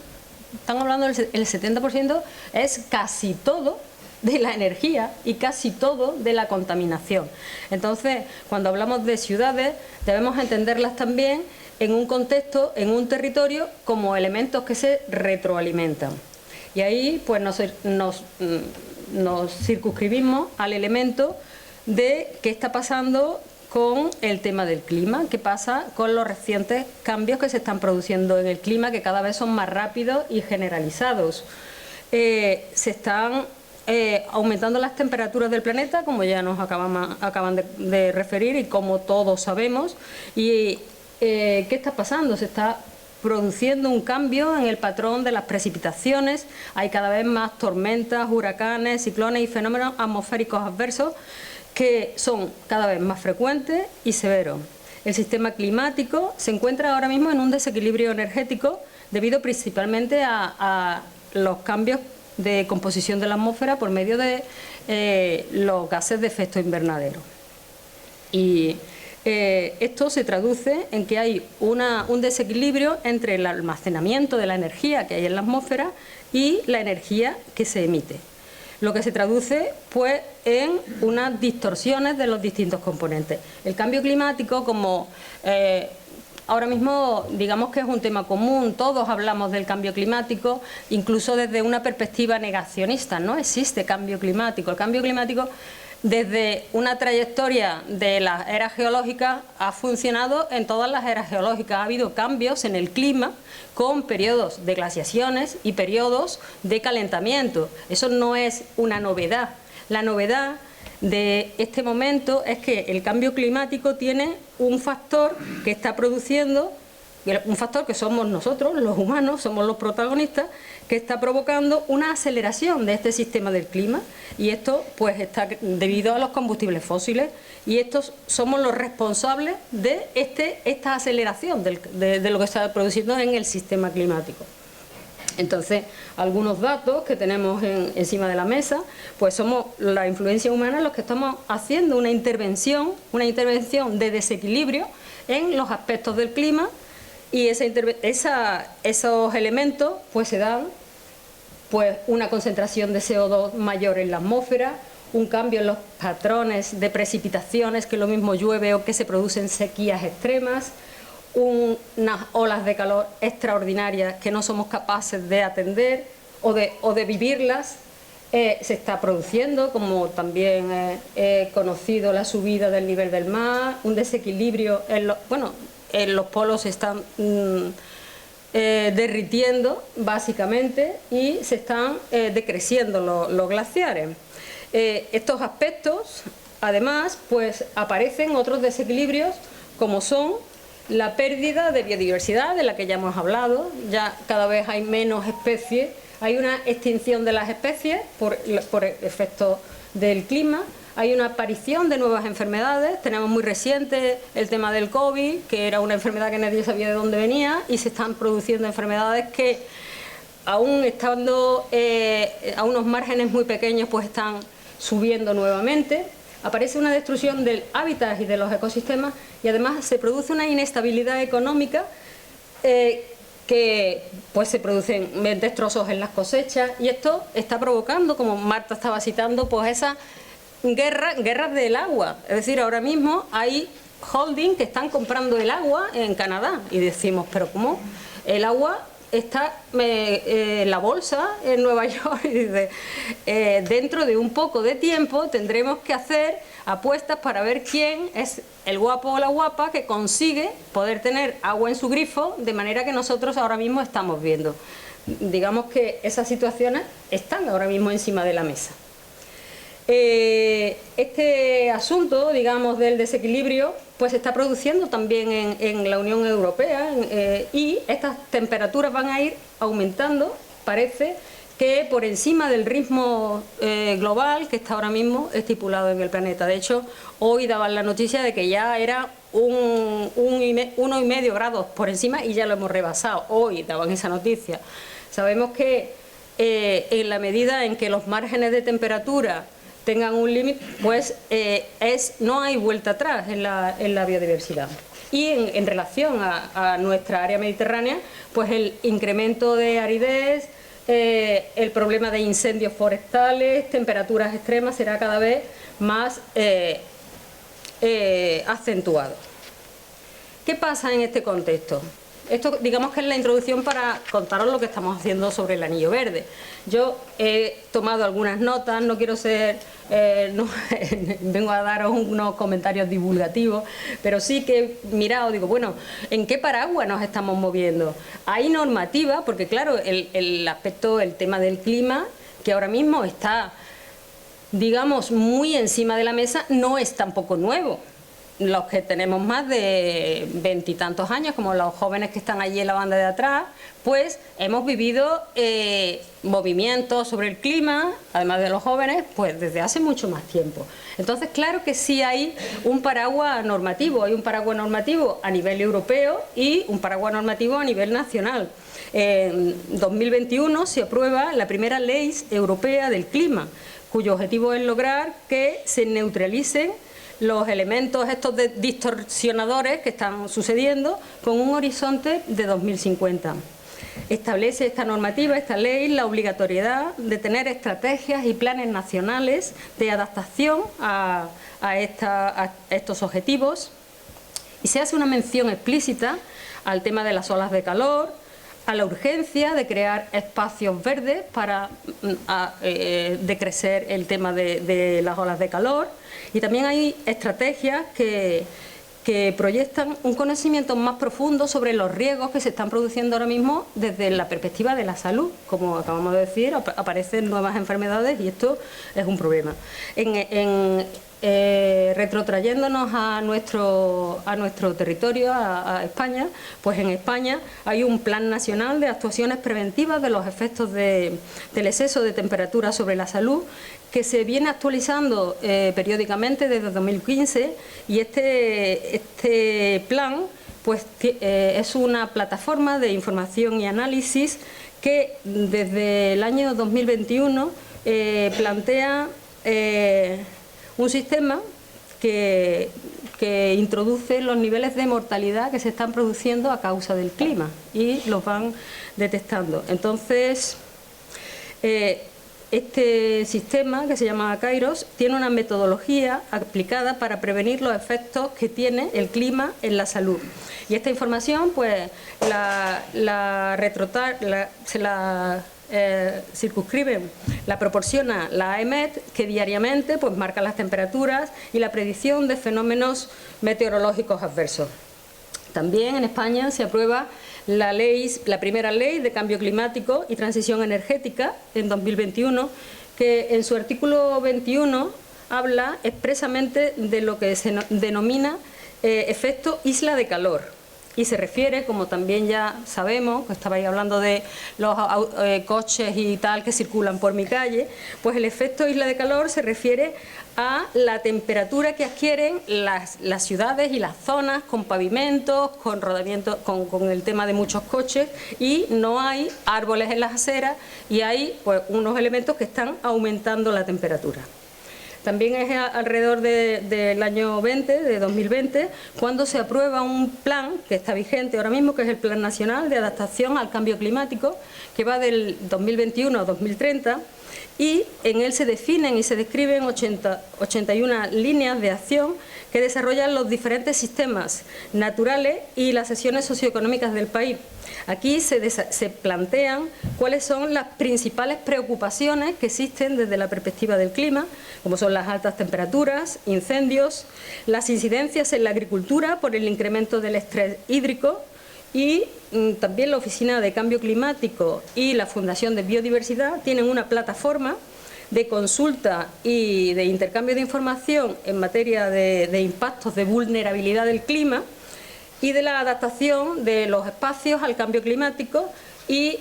están hablando del 70%, es casi todo de la energía y casi todo de la contaminación. Entonces, cuando hablamos de ciudades, debemos entenderlas también en un contexto, en un territorio, como elementos que se retroalimentan. Y ahí pues nos circunscribimos al elemento de qué está pasando con el tema del clima, qué pasa con los recientes cambios que se están produciendo en el clima, que cada vez son más rápidos y generalizados. Se están aumentando las temperaturas del planeta, como ya nos acaban de referir y como todos sabemos. Y ¿qué está pasando? Se está produciendo un cambio en el patrón de las precipitaciones. Hay cada vez más tormentas, huracanes, ciclones y fenómenos atmosféricos adversos que son cada vez más frecuentes y severos. el sistema climático se encuentra ahora mismo en un desequilibrio energético debido principalmente a los cambios de composición de la atmósfera por medio de los gases de efecto invernadero. Y esto se traduce en que hay un desequilibrio entre el almacenamiento de la energía que hay en la atmósfera y la energía que se emite, lo que se traduce pues en unas distorsiones de los distintos componentes. El cambio climático, como ahora mismo digamos que es un tema común, todos hablamos del cambio climático, incluso desde una perspectiva negacionista, no existe cambio climático. El cambio climático, desde una trayectoria de las eras geológicas, ha funcionado en todas las eras geológicas. Ha habido cambios en el clima con periodos de glaciaciones y periodos de calentamiento. Eso no es una novedad. La novedad de este momento es que el cambio climático tiene un factor que está produciendo, un factor que somos nosotros, los humanos, somos los protagonistas, que está provocando una aceleración de este sistema del clima, y esto pues está debido a los combustibles fósiles, y estos somos los responsables de esta aceleración de lo que está produciendo en el sistema climático. Entonces, algunos datos que tenemos encima de la mesa, pues somos la influencia humana los que estamos haciendo una intervención de desequilibrio en los aspectos del clima, y esos elementos pues se dan pues una concentración de CO2 mayor en la atmósfera, un cambio en los patrones de precipitaciones, que lo mismo llueve o que se producen sequías extremas, unas olas de calor extraordinarias que no somos capaces de atender o de vivirlas. Se está produciendo, como también he conocido, la subida del nivel del mar, un desequilibrio en los polos se están derritiendo básicamente, y se están decreciendo los glaciares. Estos aspectos, además, pues aparecen otros desequilibrios, como son la pérdida de biodiversidad, de la que ya hemos hablado. Ya cada vez hay menos especies, hay una extinción de las especies por efecto del clima. Hay una aparición de nuevas enfermedades. Tenemos muy reciente el tema del COVID, que era una enfermedad que nadie sabía de dónde venía, y se están produciendo enfermedades que, aún estando a unos márgenes muy pequeños, pues están subiendo nuevamente. Aparece una destrucción del hábitat y de los ecosistemas, y además se produce una inestabilidad económica que pues se producen destrozos en las cosechas, y esto está provocando, como Marta estaba citando, pues esas guerras del agua. Es decir, ahora mismo hay holding que están comprando el agua en Canadá, y decimos, pero ¿cómo? El agua está en la bolsa en Nueva York, y dice, dentro de un poco de tiempo tendremos que hacer apuestas para ver quién es el guapo o la guapa que consigue poder tener agua en su grifo, de manera que nosotros ahora mismo estamos viendo. Digamos que esas situaciones están ahora mismo encima de la mesa. Este asunto, digamos, del desequilibrio, pues se está produciendo también en la Unión Europea, y estas temperaturas van a ir aumentando, parece que por encima del ritmo global que está ahora mismo estipulado en el planeta. De hecho, hoy daban la noticia de que ya era 1,5 grados por encima, y ya lo hemos rebasado. Hoy daban esa noticia. Sabemos que en la medida en que los márgenes de temperatura tengan un límite, pues no hay vuelta atrás en la biodiversidad. Y en relación a nuestra área mediterránea, pues el incremento de aridez, el problema de incendios forestales, temperaturas extremas, será cada vez más acentuado. ¿Qué pasa en este contexto? Esto, digamos, que es la introducción para contaros lo que estamos haciendo sobre el Anillo Verde. Yo he tomado algunas notas, no quiero ser, vengo a daros unos comentarios divulgativos, pero sí que he mirado, digo, bueno, ¿en qué paraguas nos estamos moviendo? Hay normativa, porque claro, el tema del clima, que ahora mismo está, digamos, muy encima de la mesa, no es tampoco nuevo. los que tenemos más de 20 y tantos años, como los jóvenes que están allí en la banda de atrás, pues hemos vivido movimientos sobre el clima, además de los jóvenes, pues desde hace mucho más tiempo. Entonces, claro que sí hay un paraguas normativo, a nivel europeo y un paraguas normativo a nivel nacional. En 2021 se aprueba la primera ley europea del clima, cuyo objetivo es lograr que se neutralicen los elementos estos distorsionadores que están sucediendo con un horizonte de 2050. Establece esta normativa, esta ley, la obligatoriedad de tener estrategias y planes nacionales de adaptación a estos objetivos, y se hace una mención explícita al tema de las olas de calor, a la urgencia de crear espacios verdes para decrecer el tema de las olas de calor, y también hay estrategias que proyectan un conocimiento más profundo sobre los riesgos que se están produciendo ahora mismo desde la perspectiva de la salud. Como acabamos de decir, aparecen nuevas enfermedades y esto es un problema. Retrotrayéndonos a nuestro territorio, a España, pues en España hay un Plan Nacional de Actuaciones Preventivas de los efectos del exceso de temperatura sobre la salud, que se viene actualizando periódicamente desde 2015, y este plan pues es una plataforma de información y análisis que desde el año 2021 plantea un sistema que introduce los niveles de mortalidad que se están produciendo a causa del clima y los van detectando. Entonces, este sistema, que se llama Kairos, tiene una metodología aplicada para prevenir los efectos que tiene el clima en la salud. Y esta información pues circunscriben, la proporciona la AEMET, que diariamente pues marca las temperaturas y la predicción de fenómenos meteorológicos adversos. También en España se aprueba la primera ley de cambio climático y transición energética en 2021, que en su artículo 21 habla expresamente de lo que se denomina efecto isla de calor. Y se refiere, como también ya sabemos, que estabais hablando de los coches y tal que circulan por mi calle, pues el efecto isla de calor se refiere a la temperatura que adquieren las ciudades y las zonas con pavimentos, con rodamientos, con el tema de muchos coches, y no hay árboles en las aceras y hay pues unos elementos que están aumentando la temperatura. También es alrededor del año 2020, cuando se aprueba un plan que está vigente ahora mismo, que es el Plan Nacional de Adaptación al Cambio Climático, que va del 2021 a 2030, y en él se definen y se describen 81 líneas de acción que desarrollan los diferentes sistemas naturales y las secciones socioeconómicas del país. Aquí se plantean cuáles son las principales preocupaciones que existen desde la perspectiva del clima, como son las altas temperaturas, incendios, las incidencias en la agricultura por el incremento del estrés hídrico, y también la Oficina de Cambio Climático y la Fundación de Biodiversidad tienen una plataforma de consulta y de intercambio de información en materia de impactos de vulnerabilidad del clima y de la adaptación de los espacios al cambio climático, y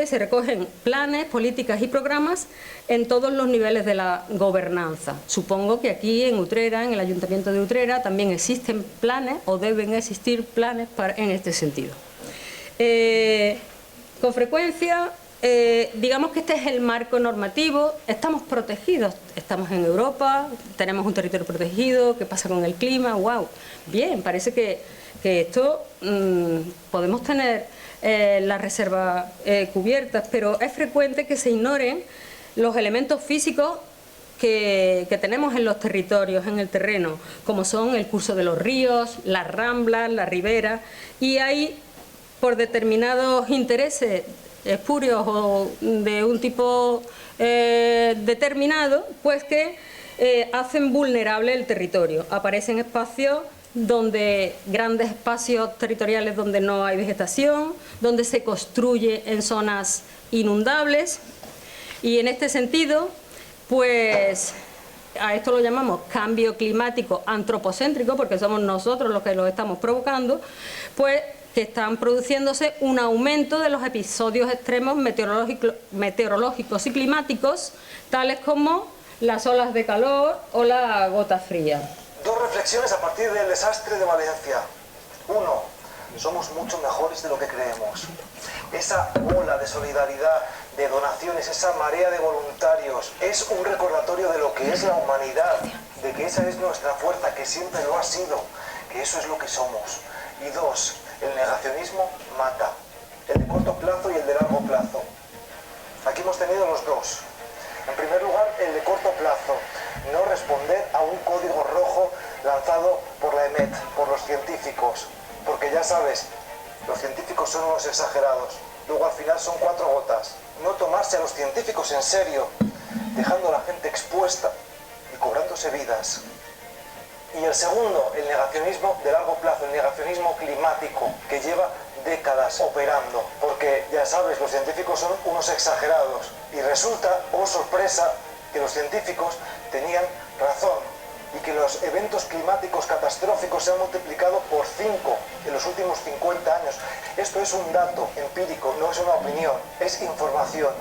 se recogen planes, políticas y programas en todos los niveles de la gobernanza. Supongo que aquí en Utrera, en el Ayuntamiento de Utrera, también existen planes o deben existir planes en este sentido. Con frecuencia, digamos que este es el marco normativo, estamos protegidos, estamos en Europa, tenemos un territorio protegido, ¿qué pasa con el clima? ¡Wow! Bien, parece que esto podemos tener las reservas cubiertas, pero es frecuente que se ignoren los elementos físicos que tenemos en los territorios, en el terreno, como son el curso de los ríos, las ramblas, las riberas, y hay, por determinados intereses espurios o de un tipo determinado, pues que hacen vulnerable el territorio. Aparecen espacios grandes espacios territoriales donde no hay vegetación, donde se construye en zonas inundables, y en este sentido, pues a esto lo llamamos cambio climático antropocéntrico, porque somos nosotros los que lo estamos provocando, pues que están produciéndose un aumento de los episodios extremos meteorológicos y climáticos, tales como las olas de calor o la gota fría. Dos reflexiones a partir del desastre de Valencia. Uno, somos mucho mejores de lo que creemos. Esa ola de solidaridad, de donaciones, esa marea de voluntarios, es un recordatorio de lo que es la humanidad, de que esa es nuestra fuerza, que siempre lo ha sido, que eso es lo que somos. Y dos, el negacionismo mata, el de corto plazo y el de largo plazo. Aquí hemos tenido los dos. En primer lugar, el de corto plazo, no responder a un código rojo lanzado por la EMET, por los científicos, porque ya sabes, los científicos son unos exagerados, luego al final son 4 gotas. No tomarse a los científicos en serio, dejando a la gente expuesta y cobrándose vidas. Y el segundo, el negacionismo de largo plazo, el negacionismo climático, que lleva décadas operando, porque ya sabes, los científicos son unos exagerados, y resulta, oh sorpresa, que los científicos tenían razón, y que los eventos climáticos catastróficos se han multiplicado por 5 en los últimos 50 años. Esto es un dato empírico, no es una opinión, es información.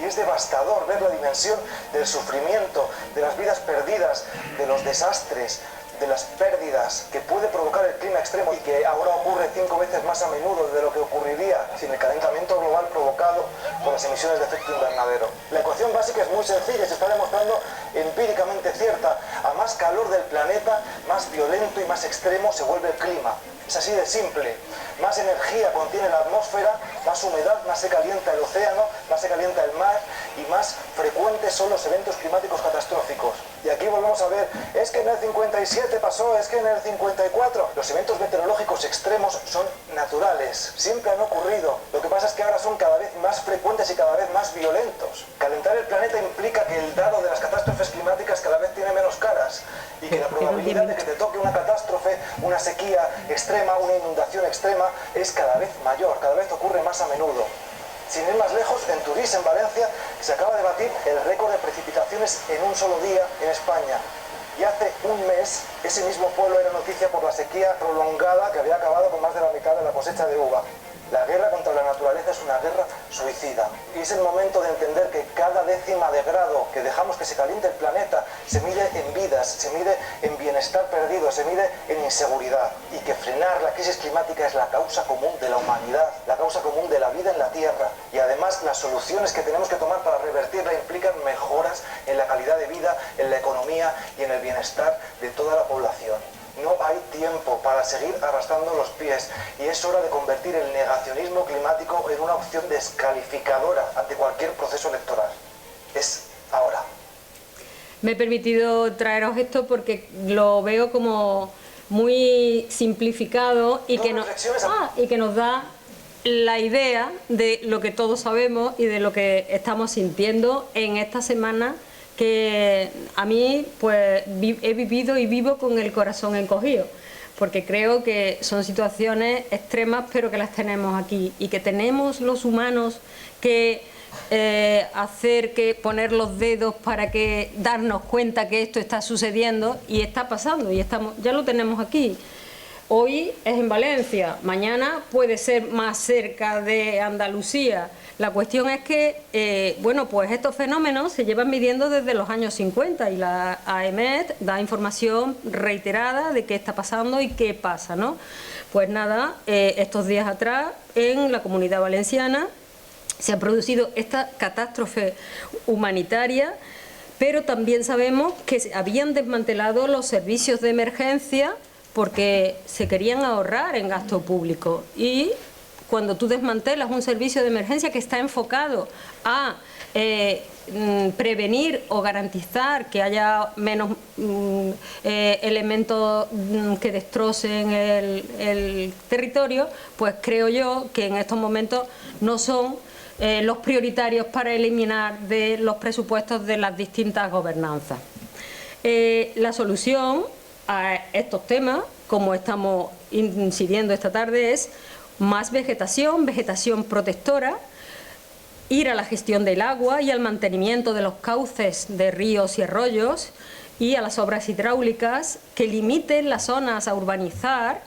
Y es devastador ver la dimensión del sufrimiento, de las vidas perdidas, de los desastres, de las pérdidas que puede provocar el clima extremo y que ahora ocurre 5 veces más a menudo de lo que ocurriría sin el calentamiento global provocado por las emisiones de efecto invernadero. La ecuación básica es muy sencilla y se está demostrando empíricamente cierta. A más calor del planeta, más violento y más extremo se vuelve el clima. Es así de simple. Más energía contiene la atmósfera, más humedad, más se calienta el océano, más se calienta el mar y más frecuentes son los eventos climáticos catastróficos. Y aquí volvemos a ver, es que en el 57 pasó, es que en el 54. Los eventos meteorológicos extremos son naturales, siempre han ocurrido. Lo que pasa es que ahora son cada vez más frecuentes y cada vez más violentos. Calentar el planeta implica que el dado de las catástrofes climáticas cada vez tiene menos caras y que la probabilidad de que te toque una catástrofe, una sequía extrema, una inundación extrema, es cada vez mayor, cada vez ocurre más a menudo. Sin ir más lejos, en Turís, en Valencia, se acaba de batir el récord de precipitaciones en un solo día en España. Y hace un mes, ese mismo pueblo era noticia por la sequía prolongada que había acabado con más de la mitad de la cosecha de uva. La guerra contra la naturaleza es una guerra suicida. Y es el momento de entender que cada décima de grado que dejamos que se caliente el planeta se mide en vidas, se mide en bienestar perdido, se mide en inseguridad. Y que frenar la crisis climática es la causa común de la humanidad, la causa común de la vida en la Tierra. Y además las soluciones que tenemos que tomar para revertirla implican mejoras en la calidad de vida, en la economía y en el bienestar de toda la población. No hay tiempo para seguir arrastrando los pies y es hora de convertir el negacionismo climático en una opción descalificadora ante cualquier proceso electoral. Es ahora. Me he permitido traeros esto porque lo veo como muy simplificado y que nos da la idea de lo que todos sabemos y de lo que estamos sintiendo en esta semana, que a mí pues he vivido y vivo con el corazón encogido, porque creo que son situaciones extremas pero que las tenemos aquí y que tenemos los humanos que poner los dedos para que darnos cuenta que esto está sucediendo y está pasando y ya lo tenemos aquí. Hoy es en Valencia, mañana puede ser más cerca de Andalucía. La cuestión es que, pues estos fenómenos se llevan midiendo desde los años 50 y la AEMET da información reiterada de qué está pasando y qué pasa, ¿no? Pues nada, estos días atrás en la Comunidad Valenciana se ha producido esta catástrofe humanitaria, pero también sabemos que se habían desmantelado los servicios de emergencia porque se querían ahorrar en gasto público. Y cuando tú desmantelas un servicio de emergencia que está enfocado a prevenir o garantizar que haya menos elementos que destrocen el territorio, pues creo yo que en estos momentos no son los prioritarios para eliminar de los presupuestos de las distintas gobernanzas. La solución a estos temas, como estamos incidiendo esta tarde, es más vegetación, vegetación protectora, ir a la gestión del agua y al mantenimiento de los cauces de ríos y arroyos y a las obras hidráulicas que limiten las zonas a urbanizar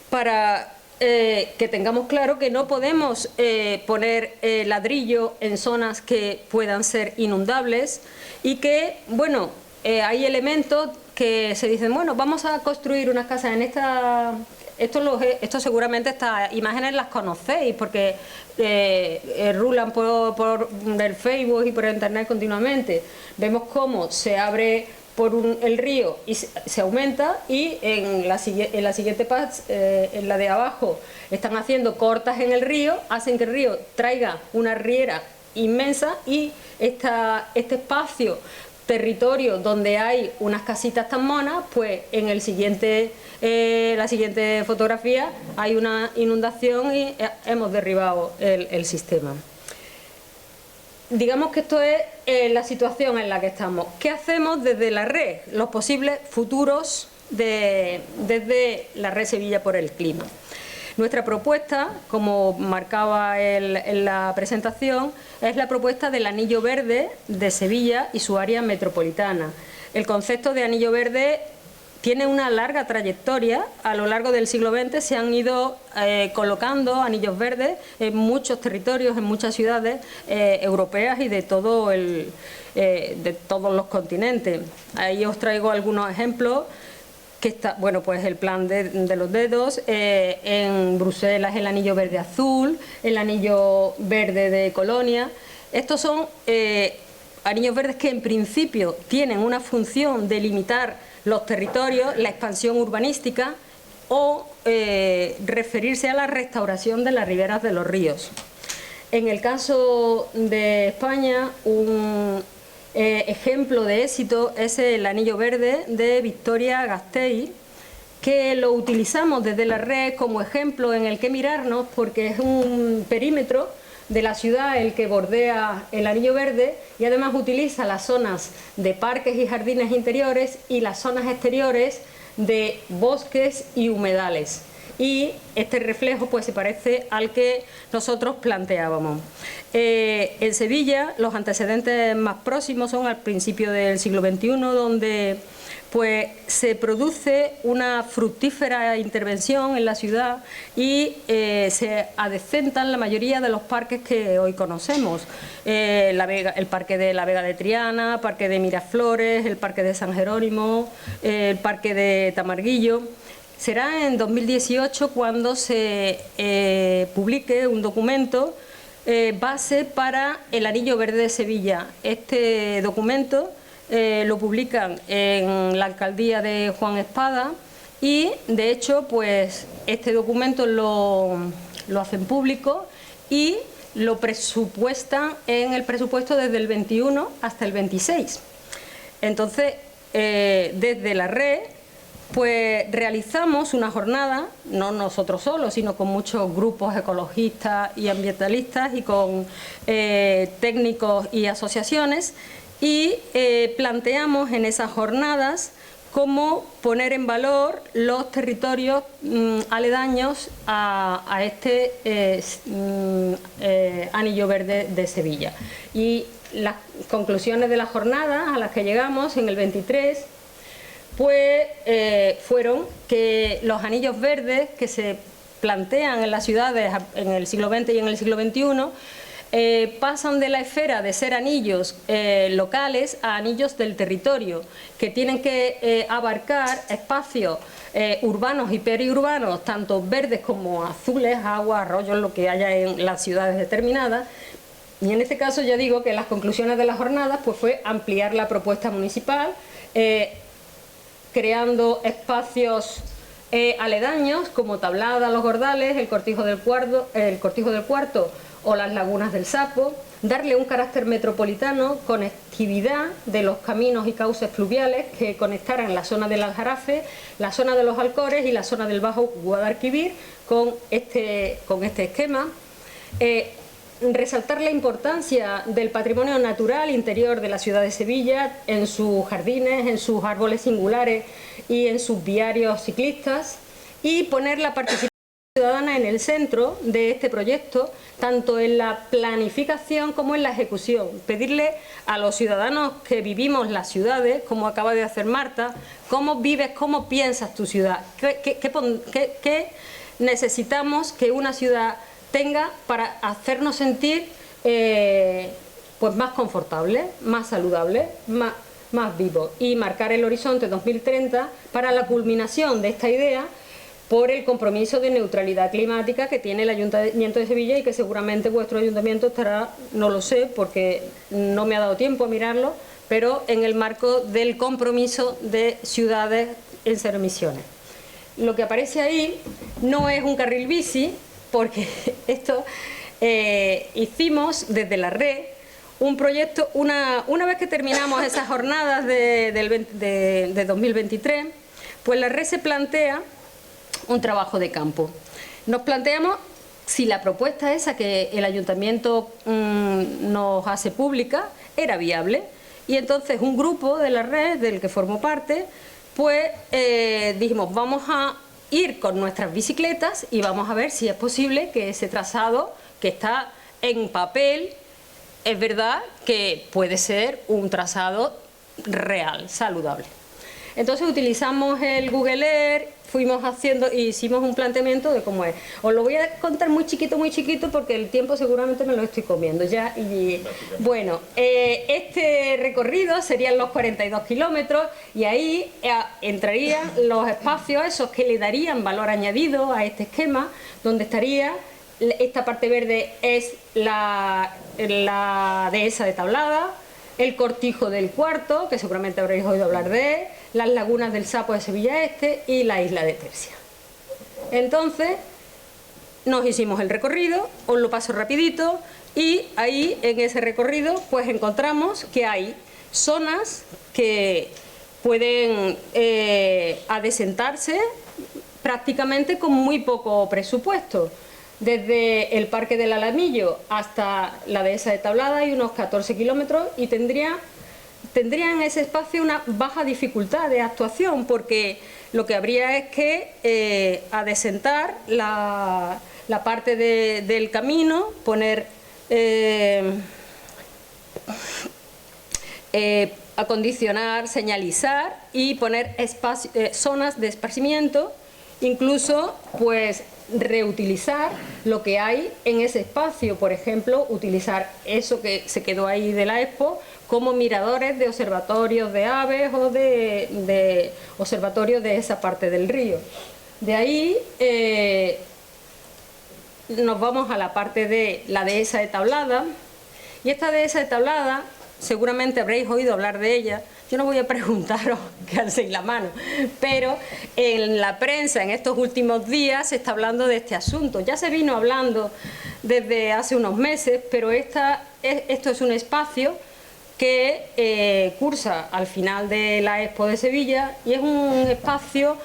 para que tengamos claro que no podemos poner ladrillo en zonas que puedan ser inundables y que, bueno, hay elementos que se dicen, bueno, vamos a construir unas casas en esta... Esto seguramente estas imágenes las conocéis porque rulan por el Facebook y por internet continuamente. Vemos cómo se abre por el río y se aumenta, y en la siguiente parte, en la de abajo, están haciendo cortas en el río, hacen que el río traiga una riera inmensa, y este espacio, territorio donde hay unas casitas tan monas, pues en la siguiente fotografía hay una inundación y hemos derribado el sistema. Digamos que esto es la situación en la que estamos. ¿Qué hacemos desde la red? Los posibles futuros desde la Red Sevilla por el Clima. Nuestra propuesta, como marcaba en la presentación, es la propuesta del Anillo Verde de Sevilla y su área metropolitana. El concepto de Anillo Verde tiene una larga trayectoria. A lo largo del siglo XX se han ido colocando anillos verdes en muchos territorios, en muchas ciudades europeas y de todos los continentes. Ahí os traigo algunos ejemplos. Que está, bueno, pues el plan de los dedos, en Bruselas el anillo verde azul, el anillo verde de Colonia. Estos son anillos verdes que en principio tienen una función de limitar los territorios, la expansión urbanística o referirse a la restauración de las riberas de los ríos. En el caso de España, un ejemplo de éxito es el anillo verde de Vitoria-Gasteiz, que lo utilizamos desde la red como ejemplo en el que mirarnos, porque es un perímetro de la ciudad el que bordea el anillo verde, y además utiliza las zonas de parques y jardines interiores y las zonas exteriores de bosques y humedales. Y este reflejo pues se parece al que nosotros planteábamos. En Sevilla los antecedentes más próximos son al principio del siglo XXI, donde pues se produce una fructífera intervención en la ciudad y se adecentan la mayoría de los parques que hoy conocemos. El parque de la Vega de Triana, el parque de Miraflores, el parque de San Jerónimo, el parque de Tamarguillo. Será en 2018 cuando se publique un documento base para el Anillo Verde de Sevilla. Este documento lo publican en la alcaldía de Juan Espada y, de hecho, pues este documento lo hacen público y lo presupuestan en el presupuesto desde el 21 hasta el 26. Entonces, desde la red, pues realizamos una jornada, no nosotros solos, sino con muchos grupos ecologistas y ambientalistas y con técnicos y asociaciones, y planteamos en esas jornadas cómo poner en valor los territorios aledaños a este Anillo Verde de Sevilla. Y las conclusiones de las jornadas a las que llegamos en el 23 pues fueron que los anillos verdes que se plantean en las ciudades en el siglo XX y en el siglo XXI pasan de la esfera de ser anillos locales a anillos del territorio, que tienen que abarcar espacios urbanos y periurbanos, tanto verdes como azules, agua, arroyos, lo que haya en las ciudades determinadas. Y en este caso ya digo que las conclusiones de las jornadas pues fue ampliar la propuesta municipal, creando espacios aledaños como Tablada, Los Gordales, el Cortijo del Cuarto o las Lagunas del Sapo, darle un carácter metropolitano, conectividad de los caminos y cauces fluviales que conectaran la zona del Aljarafe, la zona de los Alcores y la zona del Bajo Guadalquivir con este esquema. Resaltar la importancia del patrimonio natural interior de la ciudad de Sevilla en sus jardines, en sus árboles singulares y en sus viarios ciclistas, y poner la participación ciudadana en el centro de este proyecto, tanto en la planificación como en la ejecución. Pedirle a los ciudadanos que vivimos las ciudades, como acaba de hacer Marta, cómo vives, cómo piensas tu ciudad, qué necesitamos que una ciudad tenga para hacernos sentir pues más confortables, más saludables, más vivos, y marcar el horizonte 2030 para la culminación de esta idea por el compromiso de neutralidad climática que tiene el Ayuntamiento de Sevilla y que seguramente vuestro ayuntamiento estará, no lo sé porque no me ha dado tiempo a mirarlo, pero en el marco del compromiso de ciudades en cero emisiones. Lo que aparece ahí no es un carril bici, porque esto hicimos desde la red un proyecto, una vez que terminamos esas jornadas de 2023, pues la red se plantea un trabajo de campo. Nos planteamos si la propuesta esa que el ayuntamiento nos hace pública era viable, y entonces un grupo de la red del que formo parte, pues dijimos, vamos a ir con nuestras bicicletas y vamos a ver si es posible que ese trazado que está en papel, es verdad que puede ser un trazado real, saludable. Entonces utilizamos el Google Earth, fuimos haciendo y hicimos un planteamiento de cómo es. Os lo voy a contar muy chiquito porque el tiempo seguramente me lo estoy comiendo ya. Y bueno, este recorrido serían los 42 kilómetros y ahí entrarían los espacios esos que le darían valor añadido a este esquema, donde estaría esta parte verde es la dehesa de Tablada, el Cortijo del Cuarto, que seguramente habréis oído hablar de él, las lagunas del Sapo de Sevilla Este y la isla de Tercia. Entonces, nos hicimos el recorrido, os lo paso rapidito, y ahí en ese recorrido pues encontramos que hay zonas que pueden adesentarse prácticamente con muy poco presupuesto. Desde el Parque del Alamillo hasta la dehesa de Tablada hay unos 14 kilómetros y tendrían en ese espacio una baja dificultad de actuación, porque lo que habría es que adesentar la parte del camino, poner acondicionar, señalizar y poner zonas de esparcimiento, incluso pues reutilizar lo que hay en ese espacio, por ejemplo, utilizar eso que se quedó ahí de la Expo como miradores de observatorios de aves o de observatorios de esa parte del río. De ahí nos vamos a la parte de la dehesa de Tablada, y esta dehesa de Tablada seguramente habréis oído hablar de ella. Yo no voy a preguntaros que alcéis la mano, pero en la prensa en estos últimos días se está hablando de este asunto. Ya se vino hablando desde hace unos meses, pero esto es un espacio que cursa al final de la Expo de Sevilla y es un espacio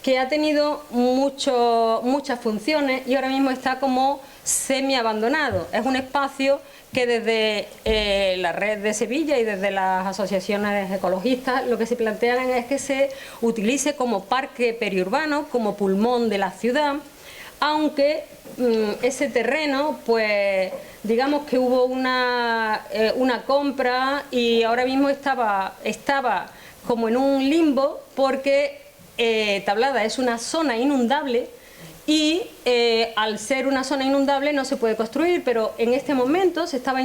que ha tenido muchas funciones y ahora mismo está como semi abandonado. Es un espacio que desde la red de Sevilla y desde las asociaciones ecologistas lo que se plantean es que se utilice como parque periurbano, como pulmón de la ciudad, aunque ese terreno, pues digamos que hubo una compra y ahora mismo estaba como en un limbo porque Tablada es una zona inundable y al ser una zona inundable no se puede construir, pero en este momento se está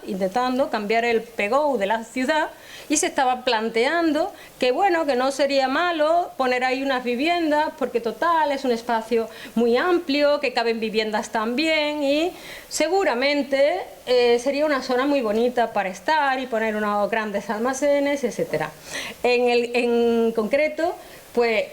intentando cambiar el PGO de la ciudad y se estaba planteando que bueno, que no sería malo poner ahí unas viviendas porque total es un espacio muy amplio, que caben viviendas también y seguramente sería una zona muy bonita para estar y poner unos grandes almacenes, etcétera. En concreto, pues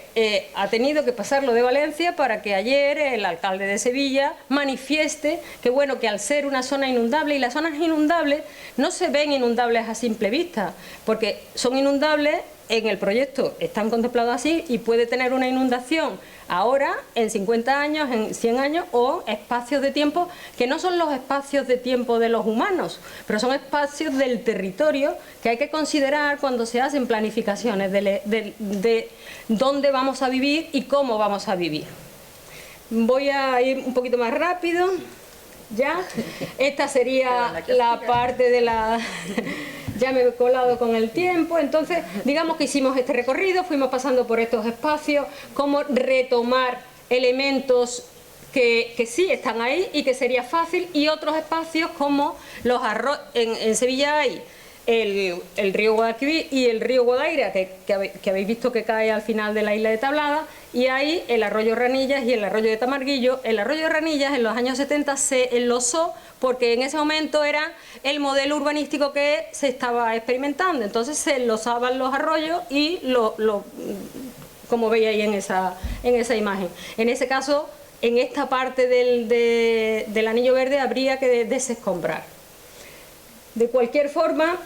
ha tenido que pasar lo de Valencia para que ayer el alcalde de Sevilla manifieste que bueno, que al ser una zona inundable, y las zonas inundables no se ven inundables a simple vista, porque son inundables en el proyecto, están contemplados así y puede tener una inundación ahora, en 50 años, en 100 años o espacios de tiempo que no son los espacios de tiempo de los humanos, pero son espacios del territorio que hay que considerar cuando se hacen planificaciones de dónde vamos a vivir y cómo vamos a vivir. voy a ir un poquito más rápido. ¿Ya? Esta sería la parte de la... Ya me he colado con el tiempo. Entonces, digamos que hicimos este recorrido, fuimos pasando por estos espacios, cómo retomar elementos que sí están ahí y que sería fácil, y otros espacios como los arroyos. En Sevilla hay el río Guadalquivir y el río Guadaira, que habéis visto que cae al final de la isla de Tablada, y hay el arroyo Ranillas y el arroyo de Tamarguillo. El arroyo de Ranillas en los años 70 se enlosó porque en ese momento era el modelo urbanístico que se estaba experimentando, entonces se enlosaban los arroyos y como veis ahí en esa imagen. En ese caso, en esta parte del anillo verde habría que desescombrar. De cualquier forma,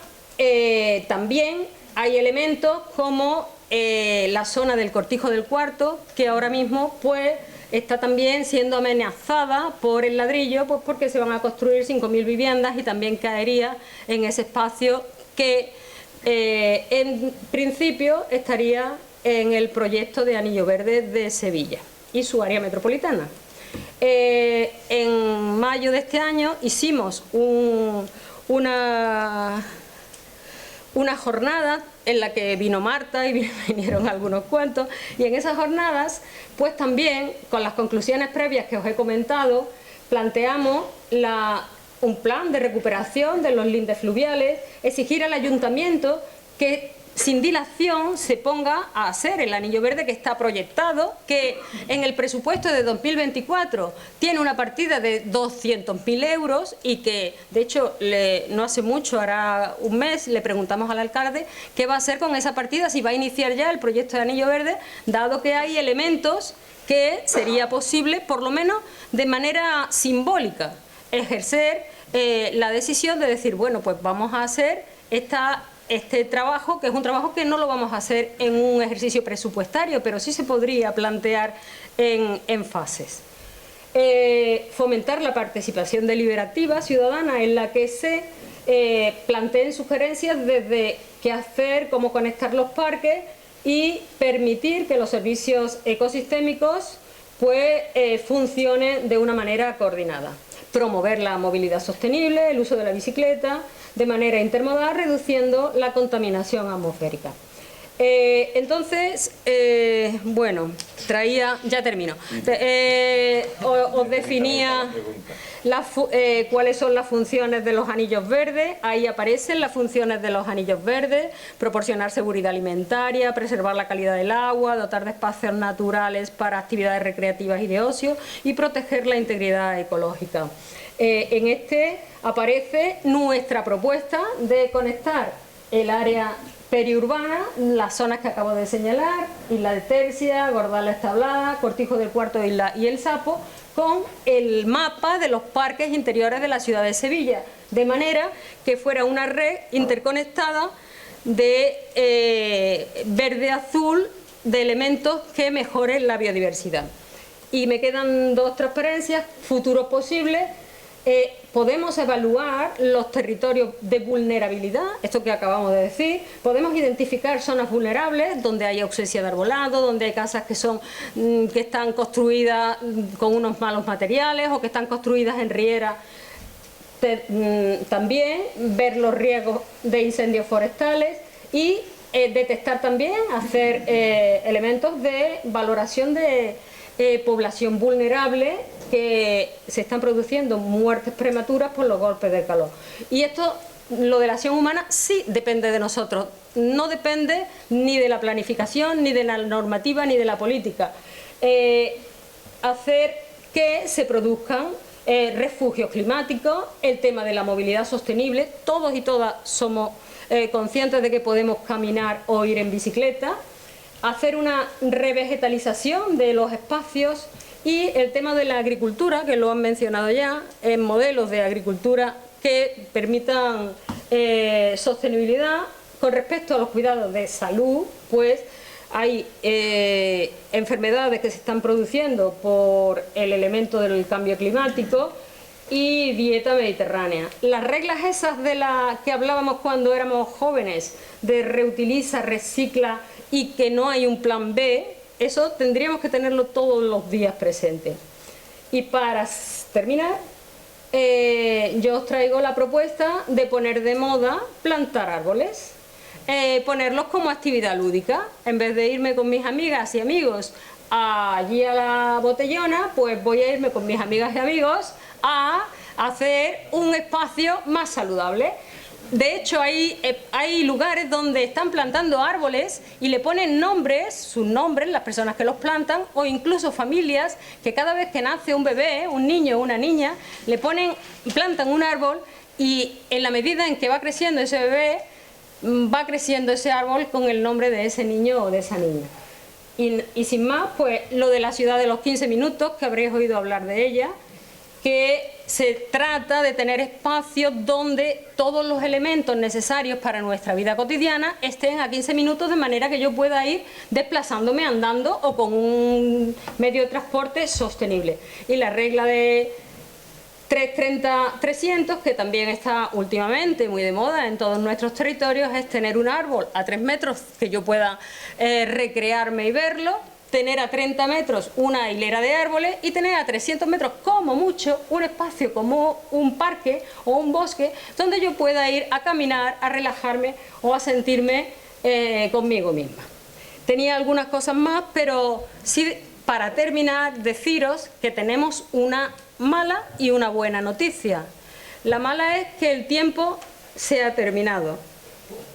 también hay elementos como la zona del Cortijo del Cuarto, que ahora mismo pues está también siendo amenazada por el ladrillo, pues porque se van a construir 5.000 viviendas y también caería en ese espacio que en principio estaría en el proyecto de Anillo Verde de Sevilla y su área metropolitana. En mayo de este año hicimos una jornada en la que vino Marta y vinieron algunos cuantos, y en esas jornadas pues también con las conclusiones previas que os he comentado planteamos un plan de recuperación de los lindes fluviales, exigir al ayuntamiento que sin dilación se ponga a hacer el anillo verde que está proyectado, que en el presupuesto de 2024 tiene una partida de 200.000 euros y que, de hecho, no hace mucho, hará un mes, le preguntamos al alcalde qué va a hacer con esa partida, si va a iniciar ya el proyecto de anillo verde, dado que hay elementos que sería posible, por lo menos de manera simbólica, ejercer la decisión de decir, bueno, pues vamos a hacer este trabajo, que es un trabajo que no lo vamos a hacer en un ejercicio presupuestario, pero sí se podría plantear en fases. Fomentar la participación deliberativa ciudadana, en la que se planteen sugerencias desde qué hacer, cómo conectar los parques y permitir que los servicios ecosistémicos pues funcionen de una manera coordinada. Promover la movilidad sostenible, el uso de la bicicleta de manera intermodal, reduciendo la contaminación atmosférica. Entonces, bueno, ya termino. Os definía cuáles son las funciones de los anillos verdes. Ahí aparecen las funciones de los anillos verdes: proporcionar seguridad alimentaria, preservar la calidad del agua, dotar de espacios naturales para actividades recreativas y de ocio, y proteger la integridad ecológica. En este aparece nuestra propuesta de conectar el área periurbana, las zonas que acabo de señalar, Isla de Tercia, Gordales Tablada, Cortijo del Cuarto y El Sapo, con el mapa de los parques interiores de la ciudad de Sevilla, de manera que fuera una red interconectada de verde-azul, de elementos que mejoren la biodiversidad. Y me quedan dos transparencias: futuros posibles. Podemos evaluar los territorios de vulnerabilidad, esto que acabamos de decir. Podemos identificar zonas vulnerables donde hay ausencia de arbolado, donde hay casas que están construidas con unos malos materiales o que están construidas en rieras. También ver los riesgos de incendios forestales y detectar también, hacer elementos de valoración de población vulnerable, que se están produciendo muertes prematuras por los golpes de calor. Y esto, lo de la acción humana, sí depende de nosotros. No depende ni de la planificación, ni de la normativa, ni de la política. Hacer que se produzcan refugios climáticos, el tema de la movilidad sostenible. Todos y todas somos conscientes de que podemos caminar o ir en bicicleta. Hacer una revegetalización de los espacios. Y el tema de la agricultura, que lo han mencionado ya, en modelos de agricultura que permitan sostenibilidad. Con respecto a los cuidados de salud, pues hay enfermedades que se están produciendo por el elemento del cambio climático, y dieta mediterránea. Las reglas esas de las que hablábamos cuando éramos jóvenes, de reutiliza, recicla y que no hay un plan B, eso tendríamos que tenerlo todos los días presente. Y para terminar, yo os traigo la propuesta de poner de moda plantar árboles. Ponerlos como actividad lúdica. En vez de irme con mis amigas y amigos allí a la botellona, pues voy a irme con mis amigas y amigos a hacer un espacio más saludable. De hecho, hay lugares donde están plantando árboles y le ponen nombres, sus nombres, las personas que los plantan, o incluso familias que cada vez que nace un bebé, un niño o una niña, plantan un árbol, y en la medida en que va creciendo ese bebé, va creciendo ese árbol con el nombre de ese niño o de esa niña. Y sin más, pues lo de la ciudad de los 15 minutos, que habréis oído hablar de ella, que se trata de tener espacios donde todos los elementos necesarios para nuestra vida cotidiana estén a 15 minutos, de manera que yo pueda ir desplazándome andando o con un medio de transporte sostenible. Y la regla de 330-300, que también está últimamente muy de moda en todos nuestros territorios, es tener un árbol a 3 metros que yo pueda recrearme y verlo, tener a 30 metros una hilera de árboles y tener a 300 metros como mucho un espacio como un parque o un bosque donde yo pueda ir a caminar, a relajarme o a sentirme conmigo misma. Tenía algunas cosas más, pero sí, para terminar, deciros que tenemos una mala y una buena noticia. La mala es que el tiempo se ha terminado.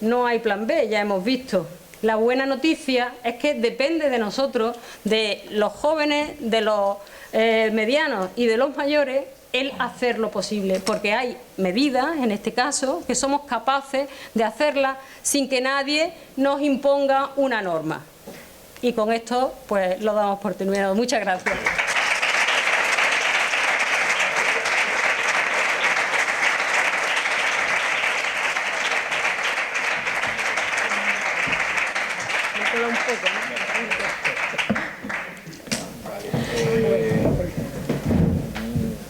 No hay plan B, ya hemos visto. La buena noticia es que depende de nosotros, de los jóvenes, de los medianos y de los mayores, el hacer lo posible, porque hay medidas, en este caso, que somos capaces de hacerlas sin que nadie nos imponga una norma. Y con esto, pues lo damos por terminado. Muchas gracias.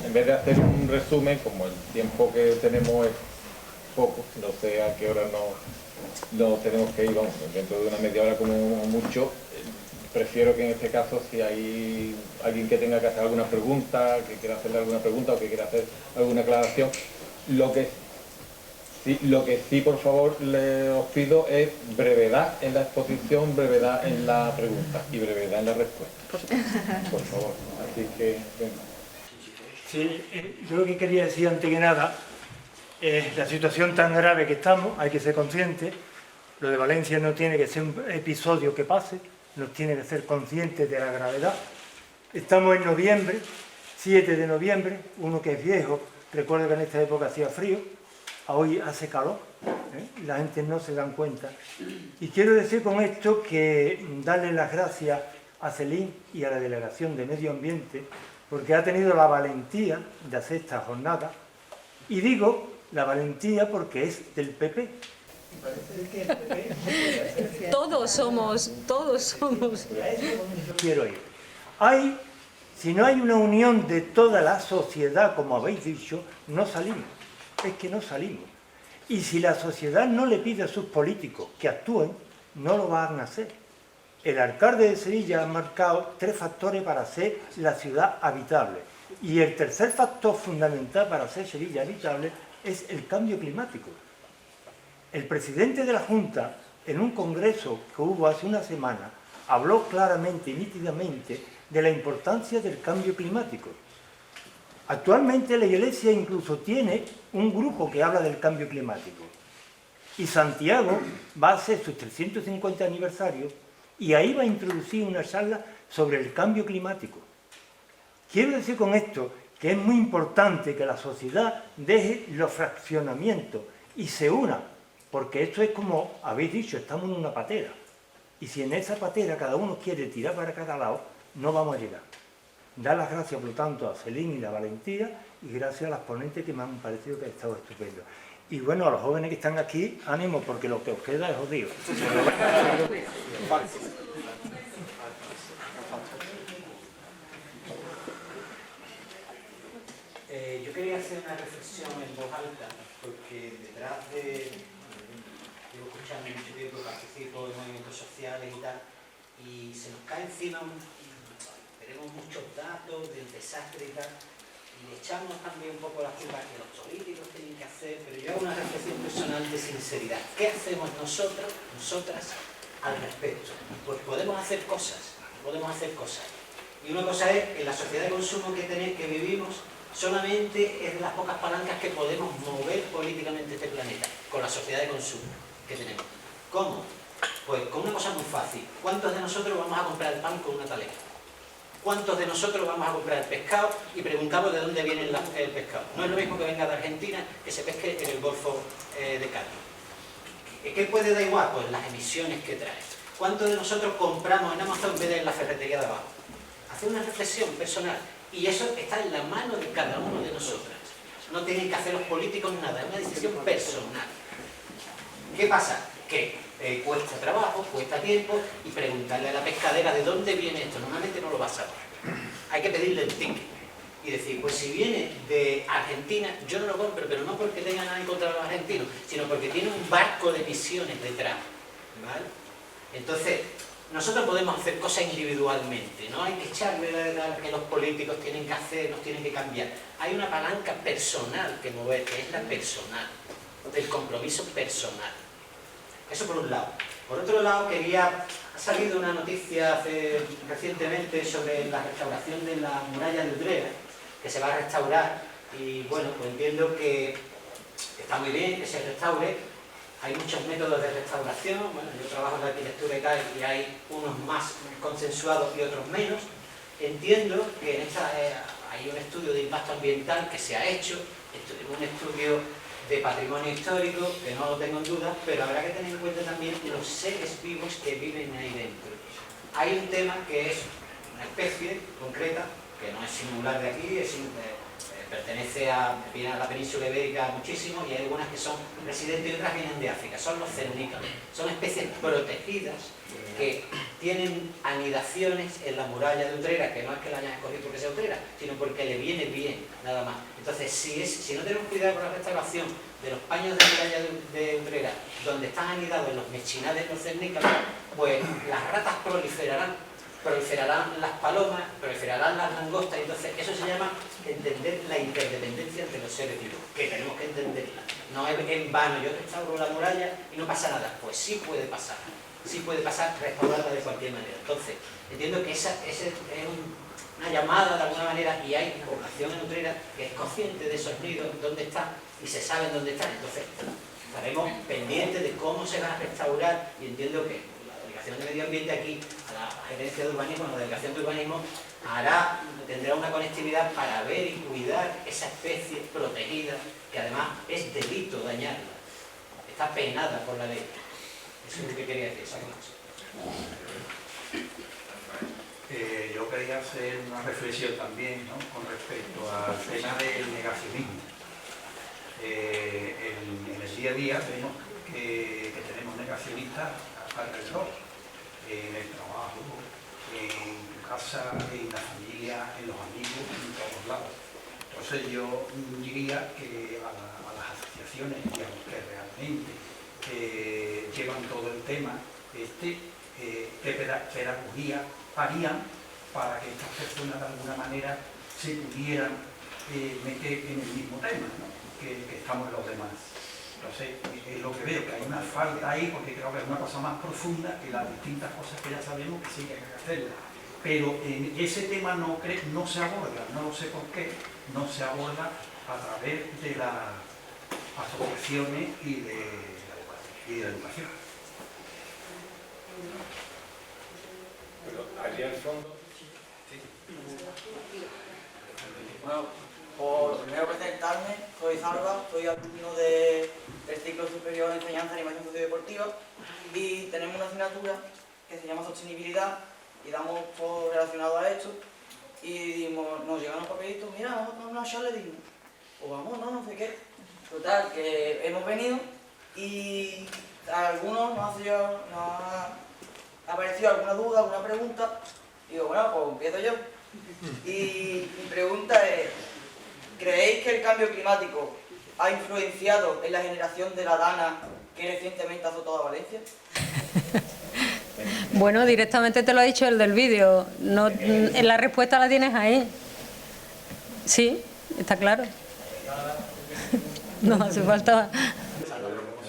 En vez de hacer un resumen, como el tiempo que tenemos es poco, no sé a qué hora nos tenemos que ir, vamos, dentro de una media hora como mucho, prefiero que en este caso, si hay alguien que tenga que hacer alguna pregunta, que quiera hacerle alguna pregunta o que quiera hacer alguna aclaración, lo que sí, por favor, os pido es brevedad en la exposición, brevedad en la pregunta y brevedad en la respuesta. Por favor. Así que, venga. Sí, yo lo que quería decir antes que nada es la situación tan grave que estamos, hay que ser conscientes. Lo de Valencia no tiene que ser un episodio que pase, nos tiene que ser conscientes de la gravedad. Estamos en noviembre, 7 de noviembre, uno que es viejo, recuerdo que en esta época hacía frío, hoy hace calor, la gente no se dan cuenta. Y quiero decir con esto que darle las gracias a Celín y a la Delegación de Medio Ambiente porque ha tenido la valentía de hacer esta jornada. Y digo la valentía porque es del PP. Y parece que el PP... Todos somos. Quiero ir. Si no hay una unión de toda la sociedad, como habéis dicho, no salimos. Es que no salimos. Y si la sociedad no le pide a sus políticos que actúen, no lo van a hacer. El alcalde de Sevilla ha marcado 3 factores para hacer la ciudad habitable. Y el tercer factor fundamental para hacer Sevilla habitable es el cambio climático. El presidente de la Junta, en un congreso que hubo hace una semana, habló claramente y nítidamente de la importancia del cambio climático. Actualmente la Iglesia incluso tiene un grupo que habla del cambio climático. Y Santiago va a hacer sus 350 aniversarios y ahí va a introducir una charla sobre el cambio climático. Quiero decir con esto que es muy importante que la sociedad deje los fraccionamientos y se una, porque esto es como habéis dicho, estamos en una patera. Y si en esa patera cada uno quiere tirar para cada lado, no vamos a llegar. Dar las gracias, por lo tanto, a Celín y la valentía, y gracias a las ponentes que me han parecido que ha estado estupendo. Y bueno, a los jóvenes que están aquí, ánimo, porque lo que os queda es jodido. Yo quería hacer una reflexión en voz alta, porque detrás de... Llevo escuchando mucho tiempo, participo en movimientos sociales y tal, y se nos cae encima tenemos muchos datos del desastre y tal, y le echamos también un poco la culpa que los políticos tienen que hacer, pero yo hago una reflexión personal de sinceridad. ¿Qué hacemos nosotros, nosotras, al respecto? Pues podemos hacer cosas, podemos hacer cosas. Y una cosa es, en la sociedad de consumo que vivimos, solamente es de las pocas palancas que podemos mover políticamente este planeta, con la sociedad de consumo que tenemos. ¿Cómo? Pues con una cosa muy fácil. ¿Cuántos de nosotros vamos a comprar el pan con una talera? ¿Cuántos de nosotros vamos a comprar el pescado y preguntamos de dónde viene el pescado? No es lo mismo que venga de Argentina que se pesque en el Golfo de Cádiz. ¿Qué puede dar igual? Pues las emisiones que trae. ¿Cuántos de nosotros compramos en Amazon en vez de en la ferretería de abajo? Hacer una reflexión personal. Y eso está en la mano de cada uno de nosotras. No tienen que hacer los políticos nada, es una decisión personal. ¿Qué pasa? Que cuesta trabajo, cuesta tiempo, y preguntarle a la pescadera de dónde viene esto, normalmente no lo va a saber. Hay que pedirle el ticket y decir, pues si viene de Argentina, yo no lo compro, pero no porque tenga nada en contra de los argentinos, sino porque tiene un barco de emisiones detrás, ¿vale? Entonces, nosotros podemos hacer cosas individualmente, no hay que echarle a que los políticos tienen que hacer, nos tienen que cambiar. Hay una palanca personal que mover, que es la personal, el compromiso personal. Eso por un lado. Por otro lado, ha salido una noticia recientemente sobre la restauración de la muralla de Utrera, que se va a restaurar, y bueno, pues entiendo que está muy bien que se restaure. Hay muchos métodos de restauración, bueno, yo trabajo en la arquitectura y tal, y hay unos más consensuados y otros menos. Entiendo que hay un estudio de impacto ambiental que se ha hecho, un estudio de patrimonio histórico, que no lo tengo en duda, pero habrá que tener en cuenta también los seres vivos que viven ahí dentro. Hay un tema que es una especie concreta, que no es singular de aquí, pertenece a la península ibérica muchísimo, y hay algunas que son residentes y otras vienen de África, son los cernícalos. Son especies protegidas que tienen anidaciones en la muralla de Utrera, que no es que la hayan escogido porque sea Utrera, sino porque le viene bien, nada más. Entonces, si no tenemos cuidado con la restauración de los paños de muralla de Utrera, donde están anidados los mechinales, los cernícalos, pues las ratas proliferarán las palomas, proliferarán las langostas. Entonces eso se llama entender la interdependencia entre los seres vivos, que tenemos que entenderla. No es en vano, yo restauro la muralla y no pasa nada. Pues sí puede pasar restaurarla de cualquier manera. Entonces entiendo que esa es una llamada de alguna manera, y hay población en Utrera que es consciente de esos nidos, dónde están, y se saben dónde están. Entonces estaremos pendientes de cómo se va a restaurar, y entiendo que de Medio Ambiente aquí, a la Gerencia de Urbanismo, a la Delegación de Urbanismo, tendrá una conectividad para ver y cuidar esa especie protegida, que además es delito dañarla, está penada por la ley. Eso es lo que quería decir. Yo quería hacer una reflexión también, ¿no?, con respecto al tema del negacionismo. En el día a día vemos que tenemos negacionistas alrededor, en el trabajo, en casa, en la familia, en los amigos, en todos lados. Entonces yo diría que a las asociaciones y a los que realmente llevan todo el tema, qué pedagogía harían para que estas personas de alguna manera se pudieran meter en el mismo tema, ¿no?, que estamos los demás. Entonces, es lo que veo, que hay una falta ahí, porque creo que es una cosa más profunda que las distintas cosas que ya sabemos que sí que hay que hacerlas. Pero en ese tema no se aborda, no lo sé por qué, no se aborda a través de las asociaciones y de la educación. Pero allí al fondo... Bueno, por primero presentarme, soy Salva, soy alumno del ciclo superior de enseñanza de animación sociodeportiva, y tenemos una asignatura que se llama sostenibilidad y damos por relacionado a esto, y nos llegan los papelitos, mira, vamos a una charla digna, o vamos, no sé qué. Total, que hemos venido y a algunos nos ha aparecido alguna duda, alguna pregunta, y digo, bueno, pues empiezo yo. Y mi pregunta es, ¿creéis que el cambio climático ha influenciado en la generación de la dana que recientemente azotó a Valencia? Bueno, directamente te lo ha dicho el del vídeo. No, la respuesta la tienes ahí. Sí, está claro. No hace falta...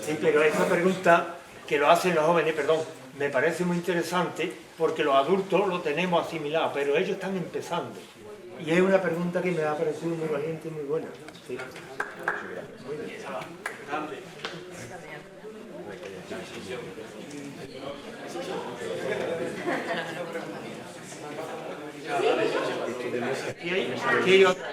Sí, pero esa pregunta que lo hacen los jóvenes, perdón, me parece muy interesante porque los adultos lo tenemos asimilado, pero ellos están empezando. Y es una pregunta que me ha parecido muy valiente y muy buena. Sí. Muy bien. Aquí hay otra.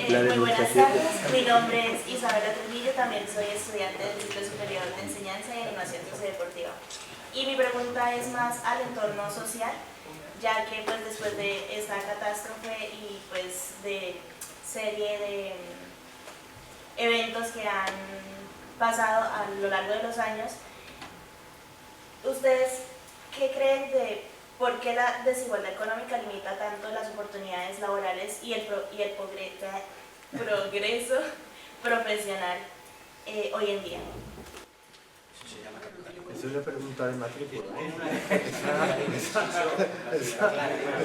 Muy buenas tardes, mi nombre es Isabela Trujillo, también soy estudiante del Ciclo Superior de Enseñanza y Animación Sociodeportiva. Y mi pregunta es más al entorno social, ya que pues después de esta catástrofe y pues de serie de eventos que han pasado a lo largo de los años, ¿ustedes qué creen de por qué la desigualdad económica limita tanto las oportunidades laborales y el progreso profesional hoy en día? Esa es una pregunta de matrícula.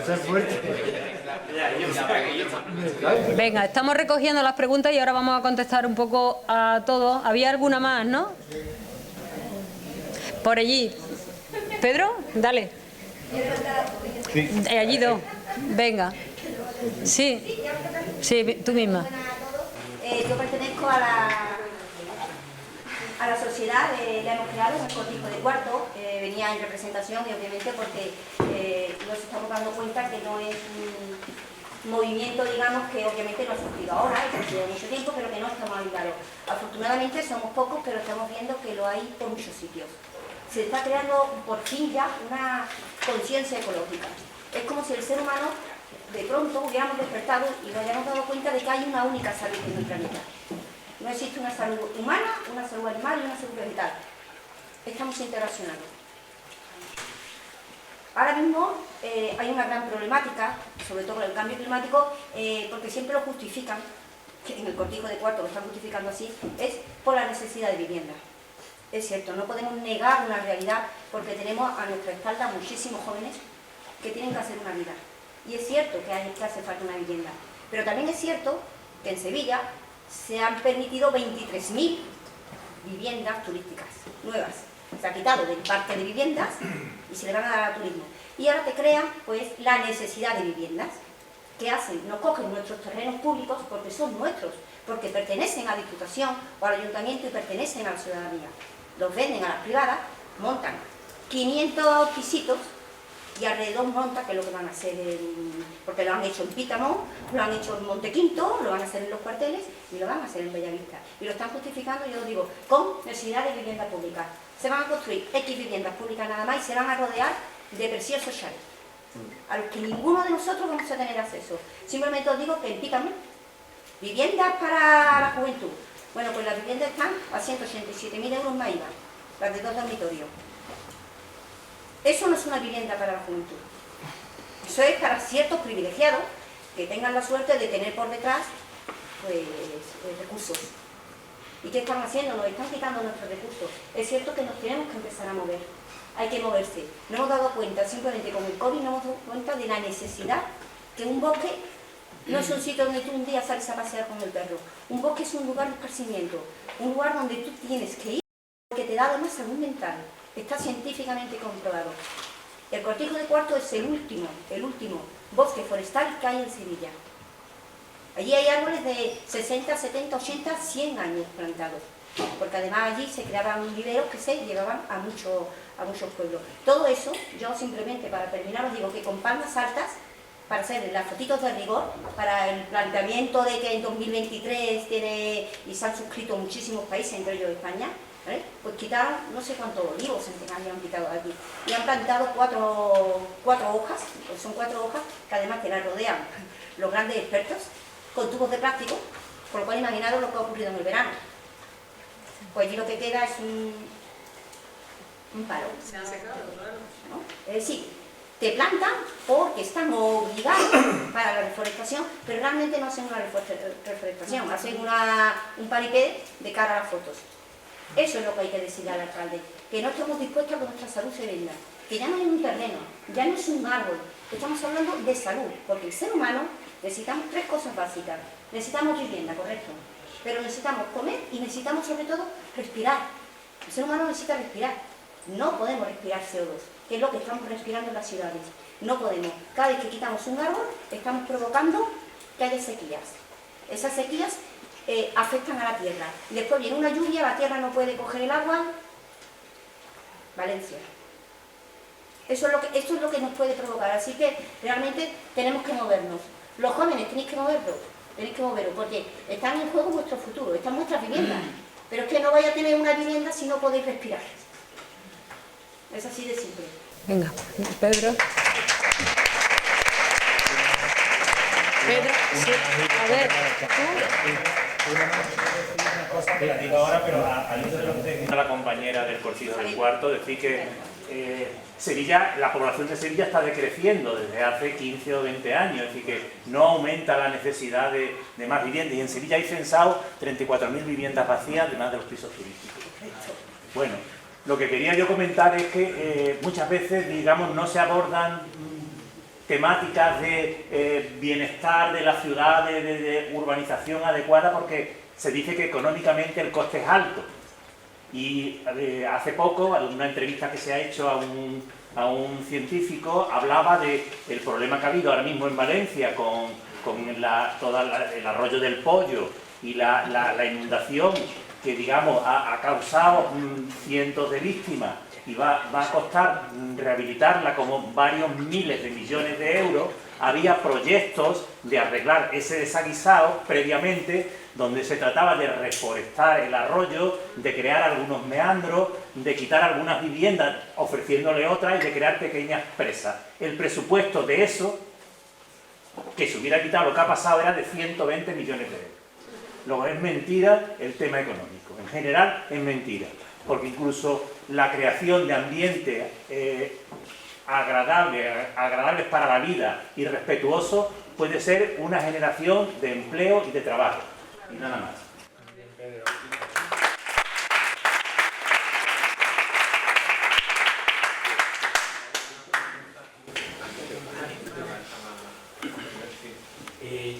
Esa es fuerte. Venga, estamos recogiendo las preguntas y ahora vamos a contestar un poco a todos. ¿Había alguna más, no? Por allí. Pedro, dale. Sí. Allí dos. Venga. Sí. Sí, tú misma. Yo pertenezco a la sociedad, la hemos creado en el Cortijo de Cuarto, venía en representación y obviamente porque nos estamos dando cuenta que no es un movimiento, digamos, que obviamente no ha surgido ahora, ha surgido mucho tiempo, pero que no estamos ayudados. Afortunadamente somos pocos, pero estamos viendo que lo hay por muchos sitios. Se está creando por fin ya una conciencia ecológica. Es como si el ser humano de pronto hubiéramos despertado y nos hayamos dado cuenta de que hay una única salud en el planeta. No existe una salud humana, una salud animal y una salud vegetal. Estamos interaccionando. Ahora mismo hay una gran problemática, sobre todo con el cambio climático, porque siempre lo justifican, que en el Cortijo de Cuarto lo están justificando así, es por la necesidad de vivienda. Es cierto, no podemos negar una realidad porque tenemos a nuestra espalda muchísimos jóvenes que tienen que hacer una vida. Y es cierto que hace falta una vivienda. Pero también es cierto que en Sevilla se han permitido 23.000 viviendas turísticas nuevas. Se ha quitado del parque de viviendas y se le van a dar al turismo. Y ahora te crean pues la necesidad de viviendas. ¿Qué hacen? Nos cogen nuestros terrenos públicos porque son nuestros, porque pertenecen a la Diputación o al Ayuntamiento y pertenecen a la ciudadanía. Los venden a las privadas, montan 500 pisitos y alrededor monta, que es lo que van a hacer, porque lo han hecho en Pítamón, lo han hecho en Montequinto, lo van a hacer en los cuarteles y lo van a hacer en Bellavista. Y lo están justificando, yo os digo, con necesidad de vivienda pública. Se van a construir X viviendas públicas nada más y se van a rodear de preciosos sociales, a los que ninguno de nosotros vamos a tener acceso. Simplemente os digo que en Pítamón, viviendas para la juventud. Bueno, pues las viviendas están a 187.000 euros más IVA, las de 2 dormitorios. Eso no es una vivienda para la juventud. Eso es para ciertos privilegiados que tengan la suerte de tener por detrás pues, recursos. ¿Y qué están haciendo? Nos están quitando nuestros recursos. Es cierto que nos tenemos que empezar a mover. Hay que moverse. No hemos dado cuenta, simplemente con el COVID, no hemos dado cuenta de la necesidad que un bosque no es un sitio donde tú un día sales a pasear con el perro. Un bosque es un lugar de esparcimiento, un lugar donde tú tienes que ir porque te da además salud mental. Está científicamente comprobado. El Cortijo de Cuarto es el último bosque forestal que hay en Sevilla. Allí hay árboles de 60, 70, 80, 100 años plantados, porque además allí se creaban viveros que se llevaban a muchos pueblos. Todo eso, yo simplemente para terminar os digo que con palmas altas, para hacer las fotitos de rigor, para el planteamiento de que en 2023 y se han suscrito muchísimos países, entre ellos España, ¿vale? Pues quitaron no sé cuántos olivos centenarios han quitado de aquí y han plantado cuatro hojas, pues son 4 hojas que además que las rodean los grandes expertos con tubos de plástico, por lo cual imaginaros lo que ha ocurrido en el verano. Pues allí lo que queda es un palo. Se han secado, claro. ¿No? Es decir, te plantan porque están obligados para la reforestación, pero realmente no hacen una reforestación, hacen un paripé de cara a las fotos. Eso es lo que hay que decir al alcalde, que no estamos dispuestos a que nuestra salud se venda, que ya no es un terreno, ya no es un árbol, que estamos hablando de salud, porque el ser humano necesitamos 3 cosas básicas. Necesitamos vivienda, correcto, pero necesitamos comer y necesitamos sobre todo respirar. El ser humano necesita respirar. No podemos respirar CO2, que es lo que estamos respirando en las ciudades. No podemos. Cada vez que quitamos un árbol, estamos provocando que haya sequías. Esas sequías afectan a la tierra. Y después viene una lluvia, la tierra no puede coger el agua. Valencia. Esto es lo que nos puede provocar. Así que realmente tenemos que movernos. Los jóvenes tenéis que moverlo, porque están en juego vuestro futuro, están vuestras viviendas. Pero es que no vais a tener una vivienda si no podéis respirar. Es así de simple. Venga, Pedro. Pedro, sí, a ver, La digo ahora, pero al hilo de lo que decía la compañera del Cortijo del Cuarto, decir que Sevilla, la población de Sevilla está decreciendo desde hace 15 o 20 años, es decir, que no aumenta la necesidad de más viviendas. Y en Sevilla hay censado 34.000 viviendas vacías, además de los pisos turísticos. Bueno, lo que quería yo comentar es que muchas veces, digamos, no se abordan temáticas de bienestar de la ciudad, de urbanización adecuada, porque se dice que económicamente el coste es alto. Y hace poco, en una entrevista que se ha hecho a un científico, hablaba del problema que ha habido ahora mismo en Valencia con todo el arroyo del Pollo y la inundación que, digamos, ha causado cientos de víctimas y va a costar rehabilitarla como varios miles de millones de euros. Había proyectos de arreglar ese desaguisado previamente, donde se trataba de reforestar el arroyo, de crear algunos meandros, de quitar algunas viviendas ofreciéndole otras y de crear pequeñas presas. El presupuesto de eso, que se hubiera quitado, lo que ha pasado era de 120 millones de euros. Luego es mentira el tema económico, en general es mentira, porque incluso la creación de ambientes agradables para la vida y respetuosos puede ser una generación de empleo y de trabajo, y nada más.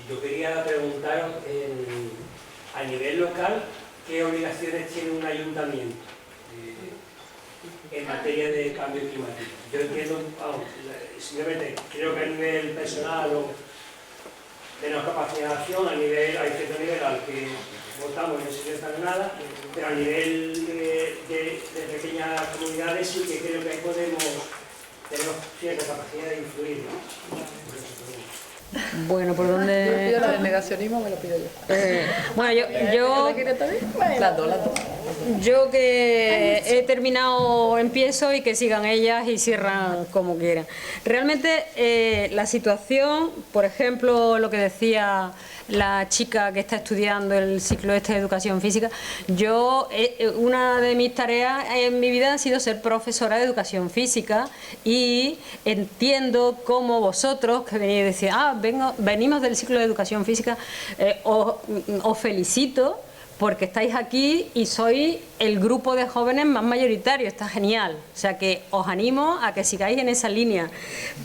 Yo quería preguntaros a nivel local qué obligaciones tiene un ayuntamiento en materia de cambio climático. Yo entiendo, simplemente creo que a nivel personal o menos capacidad de acción, a cierto nivel al que votamos no se está nada, pero a nivel de pequeñas comunidades sí que creo que ahí tenemos cierta capacidad de influir, ¿no? Bueno, ¿por dónde? Yo pido la del negacionismo, me lo pido yo. Bueno, yo las dos. Yo que he terminado, empiezo y que sigan ellas y cierran como quieran. Realmente la situación, por ejemplo, lo que decía la chica que está estudiando el ciclo este de educación física, yo, una de mis tareas en mi vida ha sido ser profesora de educación física y entiendo cómo vosotros, que venís y decís, venimos del ciclo de educación física, os felicito porque estáis aquí y sois el grupo de jóvenes más mayoritario, está genial. O sea que os animo a que sigáis en esa línea.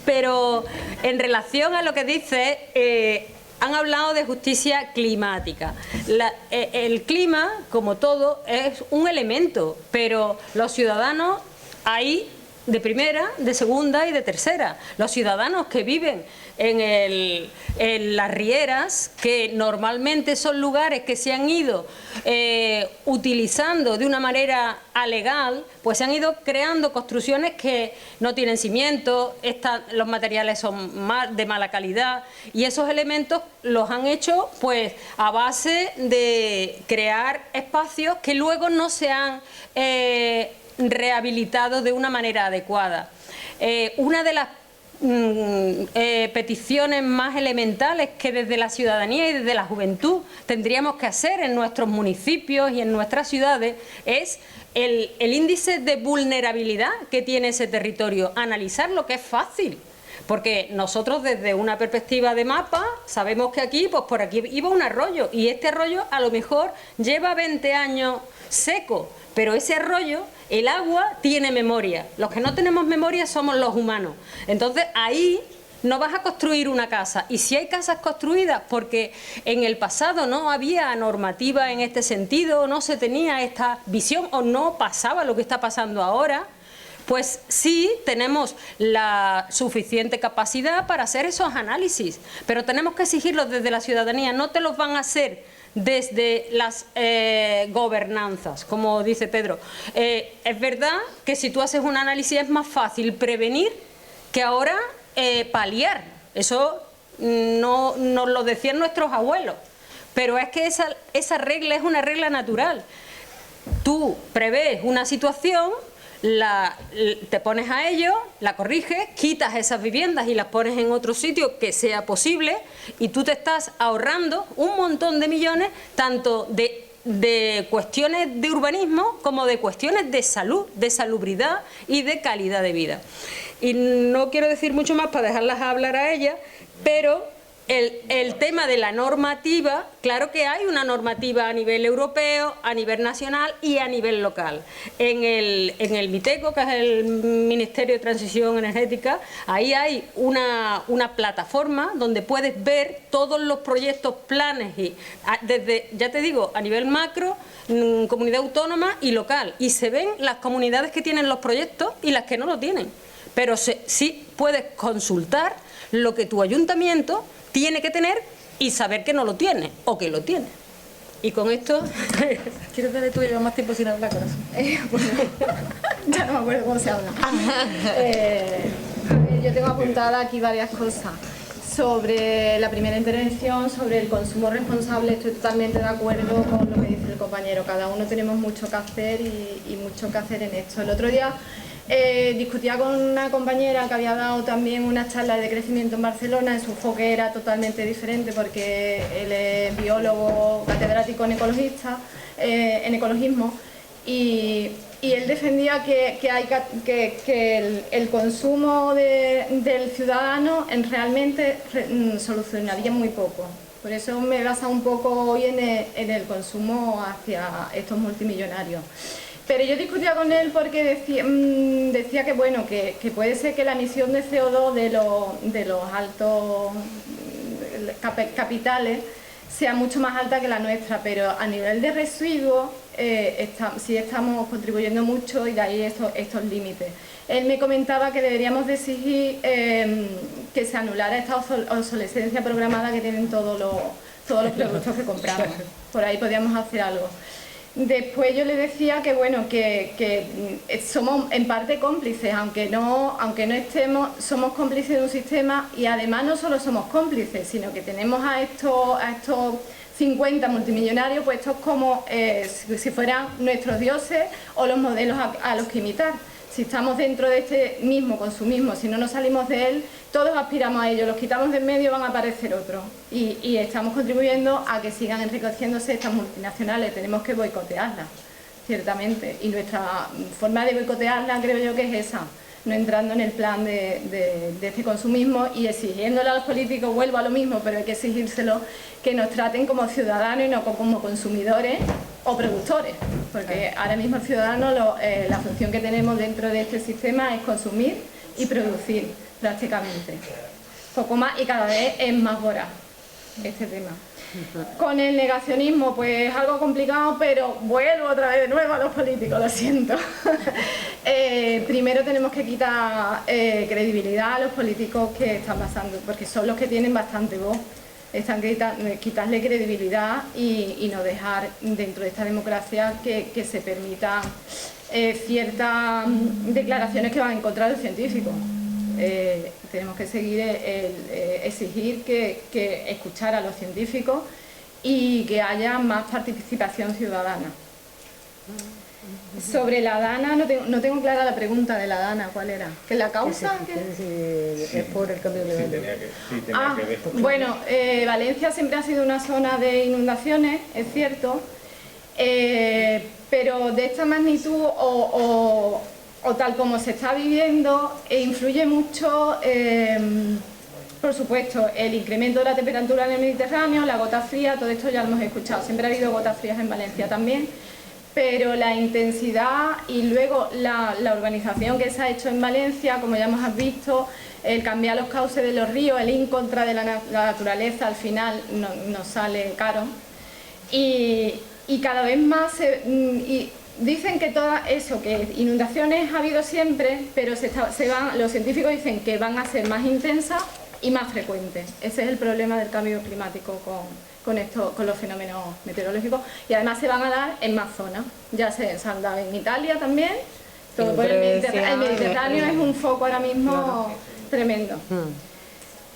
Pero en relación a lo que dice, han hablado de justicia climática. El clima, como todo, es un elemento, pero los ciudadanos hay de primera, de segunda y de tercera. Los ciudadanos que viven en las rieras, que normalmente son lugares que se han ido utilizando de una manera alegal, pues se han ido creando construcciones que no tienen cimientos, los materiales son de mala calidad y esos elementos los han hecho pues a base de crear espacios que luego no se han rehabilitado de una manera adecuada. Una de las peticiones más elementales que desde la ciudadanía y desde la juventud tendríamos que hacer en nuestros municipios y en nuestras ciudades es el índice de vulnerabilidad que tiene ese territorio, analizar lo que es fácil. Porque nosotros desde una perspectiva de mapa sabemos que aquí, pues por aquí iba un arroyo y este arroyo a lo mejor lleva 20 años seco, pero ese arroyo, el agua, tiene memoria. Los que no tenemos memoria somos los humanos. Entonces ahí no vas a construir una casa. Y si hay casas construidas porque en el pasado no había normativa en este sentido, no se tenía esta visión o no pasaba lo que está pasando ahora, pues sí tenemos la suficiente capacidad para hacer esos análisis. Pero tenemos que exigirlos desde la ciudadanía, no te los van a hacer desde las gobernanzas, como dice Pedro. Es verdad que si tú haces un análisis es más fácil prevenir que ahora paliar. Eso no nos lo decían nuestros abuelos, pero es que esa regla es una regla natural. Tú prevés una situación, te pones a ello, la corriges, quitas esas viviendas y las pones en otro sitio que sea posible, y tú te estás ahorrando un montón de millones, tanto de cuestiones de urbanismo como de cuestiones de salud, de salubridad y de calidad de vida. Y no quiero decir mucho más para dejarlas hablar a ellas, pero el tema de la normativa, claro que hay una normativa a nivel europeo, a nivel nacional y a nivel local. En el MITECO, que es el Ministerio de Transición Energética, ahí hay una plataforma donde puedes ver todos los proyectos, planes, y desde, ya te digo, a nivel macro, comunidad autónoma y local. Y se ven las comunidades que tienen los proyectos y las que no lo tienen. Pero sí puedes consultar lo que tu ayuntamiento tiene que tener y saber que no lo tiene o que lo tiene. Y con esto... ¿Quieres darle tú y yo más tiempo sin hablar, corazón? Bueno, ya no me acuerdo cómo se habla. Yo tengo apuntada aquí varias cosas. Sobre la primera intervención, sobre el consumo responsable, estoy totalmente de acuerdo con lo que dice el compañero. Cada uno tenemos mucho que hacer y mucho que hacer en esto. El otro día discutía con una compañera que había dado también una charla de crecimiento en Barcelona. En su enfoque era totalmente diferente porque él es biólogo, catedrático en ecologismo, y él defendía que el consumo del ciudadano realmente solucionaría muy poco. Por eso me basa un poco hoy en el consumo hacia estos multimillonarios. Pero yo discutía con él porque decía que bueno, que puede ser que la emisión de CO2 de los altos capitales sea mucho más alta que la nuestra, pero a nivel de residuos sí estamos contribuyendo mucho, y de ahí estos límites. Él me comentaba que deberíamos de exigir que se anulara esta obsolescencia programada que tienen todos los productos que compramos. Por ahí podríamos hacer algo. Después yo le decía que bueno, que somos en parte cómplices, aunque no estemos, somos cómplices de un sistema, y además no solo somos cómplices, sino que tenemos a estos 50 multimillonarios puestos como si fueran nuestros dioses o los modelos a los que imitar. Si estamos dentro de este mismo consumismo, si no nos salimos de él, todos aspiramos a ello, los quitamos de en medio, van a aparecer otros. Y estamos contribuyendo a que sigan enriqueciéndose estas multinacionales. Tenemos que boicotearlas, ciertamente. Y nuestra forma de boicotearlas creo yo que es esa, no entrando en el plan de este consumismo y exigiéndole a los políticos, vuelvo a lo mismo, pero hay que exigírselo, que nos traten como ciudadanos y no como consumidores o productores, porque ahora mismo el ciudadano, la función que tenemos dentro de este sistema es consumir y producir prácticamente. Poco más, y cada vez es más voraz este tema. Con el negacionismo, pues algo complicado, pero vuelvo otra vez de nuevo a los políticos, lo siento. Primero tenemos que quitar credibilidad a los políticos que están pasando, porque son los que tienen bastante voz. Quitarle credibilidad y no dejar dentro de esta democracia que se permitan ciertas declaraciones que van en contra de los científicos. Tenemos que seguir exigir que escuchar a los científicos y que haya más participación ciudadana. Sobre la DANA, no tengo clara la pregunta de la DANA, ¿cuál era? ¿Que la causa? Es por el cambio climático. Bueno, Valencia siempre ha sido una zona de inundaciones, es cierto, pero de esta magnitud o tal como se está viviendo, influye mucho, por supuesto, el incremento de la temperatura en el Mediterráneo, la gota fría, todo esto ya lo hemos escuchado. Siempre ha habido gotas frías en Valencia también, pero la intensidad y luego la urbanización que se ha hecho en Valencia, como ya hemos visto, el cambiar los cauces de los ríos, el ir en contra de la naturaleza, al final nos sale caro. Y cada vez más dicen que todo eso, que inundaciones ha habido siempre, pero los científicos dicen que van a ser más intensas y más frecuentes. Ese es el problema del cambio climático con los fenómenos meteorológicos, y además se van a dar en más zonas. Ya se han dado en Italia también, todo por el Mediterráneo es un foco ahora mismo tremendo.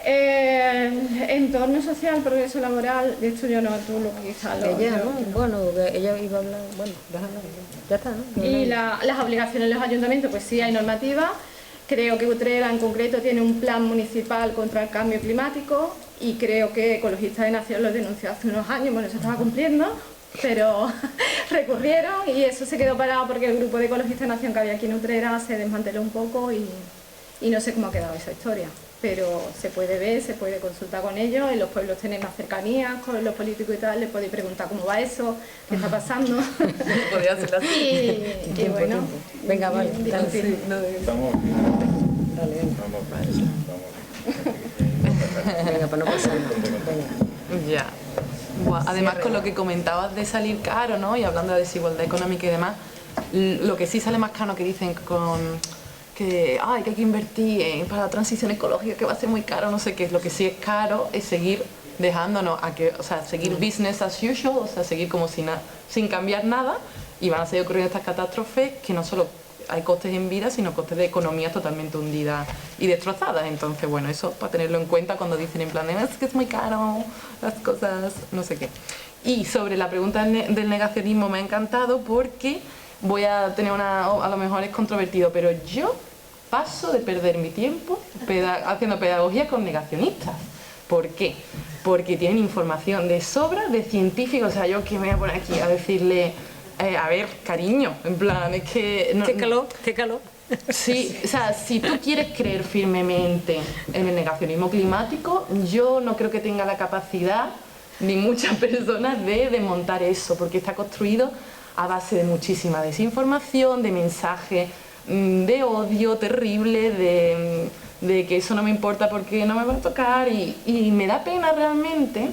Entorno social, progreso laboral, de esto yo no, tú lo que quizás ella iba a hablar, bueno, déjala, ya está, ¿no? Y las obligaciones de los ayuntamientos, pues sí hay normativas. Creo que Utrera en concreto tiene un plan municipal contra el cambio climático y creo que Ecologistas de Nación lo denunció hace unos años, bueno, se estaba cumpliendo, pero recurrieron y eso se quedó parado porque el grupo de Ecologistas de Nación que había aquí en Utrera se desmanteló un poco y no sé cómo ha quedado esa historia. Pero se puede ver, se puede consultar con ellos, en los pueblos tenéis más cercanías con los políticos y tal, les podéis preguntar cómo va eso, qué está pasando. Podría ser así. Y bueno, venga, vale. Estamos venga, para no pasar. Ya. Buah, además, con lo que comentabas de salir caro, ¿no? Y hablando de desigualdad económica y demás, lo que sí sale más caro que dicen que hay que invertir para la transición ecológica, que va a ser muy caro, no sé qué. Lo que sí es caro es seguir dejándonos, seguir business as usual, o sea, seguir como sin cambiar nada, y van a seguir ocurriendo estas catástrofes que no solo hay costes en vida, sino costes de economías totalmente hundidas y destrozadas. Entonces, bueno, eso para tenerlo en cuenta cuando dicen en plan, es que es muy caro, las cosas, no sé qué. Y sobre la pregunta del negacionismo me ha encantado porque voy a tener a lo mejor es controvertido, pero yo paso de perder mi tiempo haciendo pedagogía con negacionistas. ¿Por qué? Porque tienen información de sobra de científicos. O sea, yo que me voy a poner aquí a decirle, a ver, cariño, en plan, es que... No, qué calor. Sí, o sea, si tú quieres creer firmemente en el negacionismo climático, yo no creo que tenga la capacidad, ni muchas personas, de desmontar eso, porque está construido a base de muchísima desinformación, de mensajes de odio terrible, de que eso no me importa porque no me va a tocar, y me da pena realmente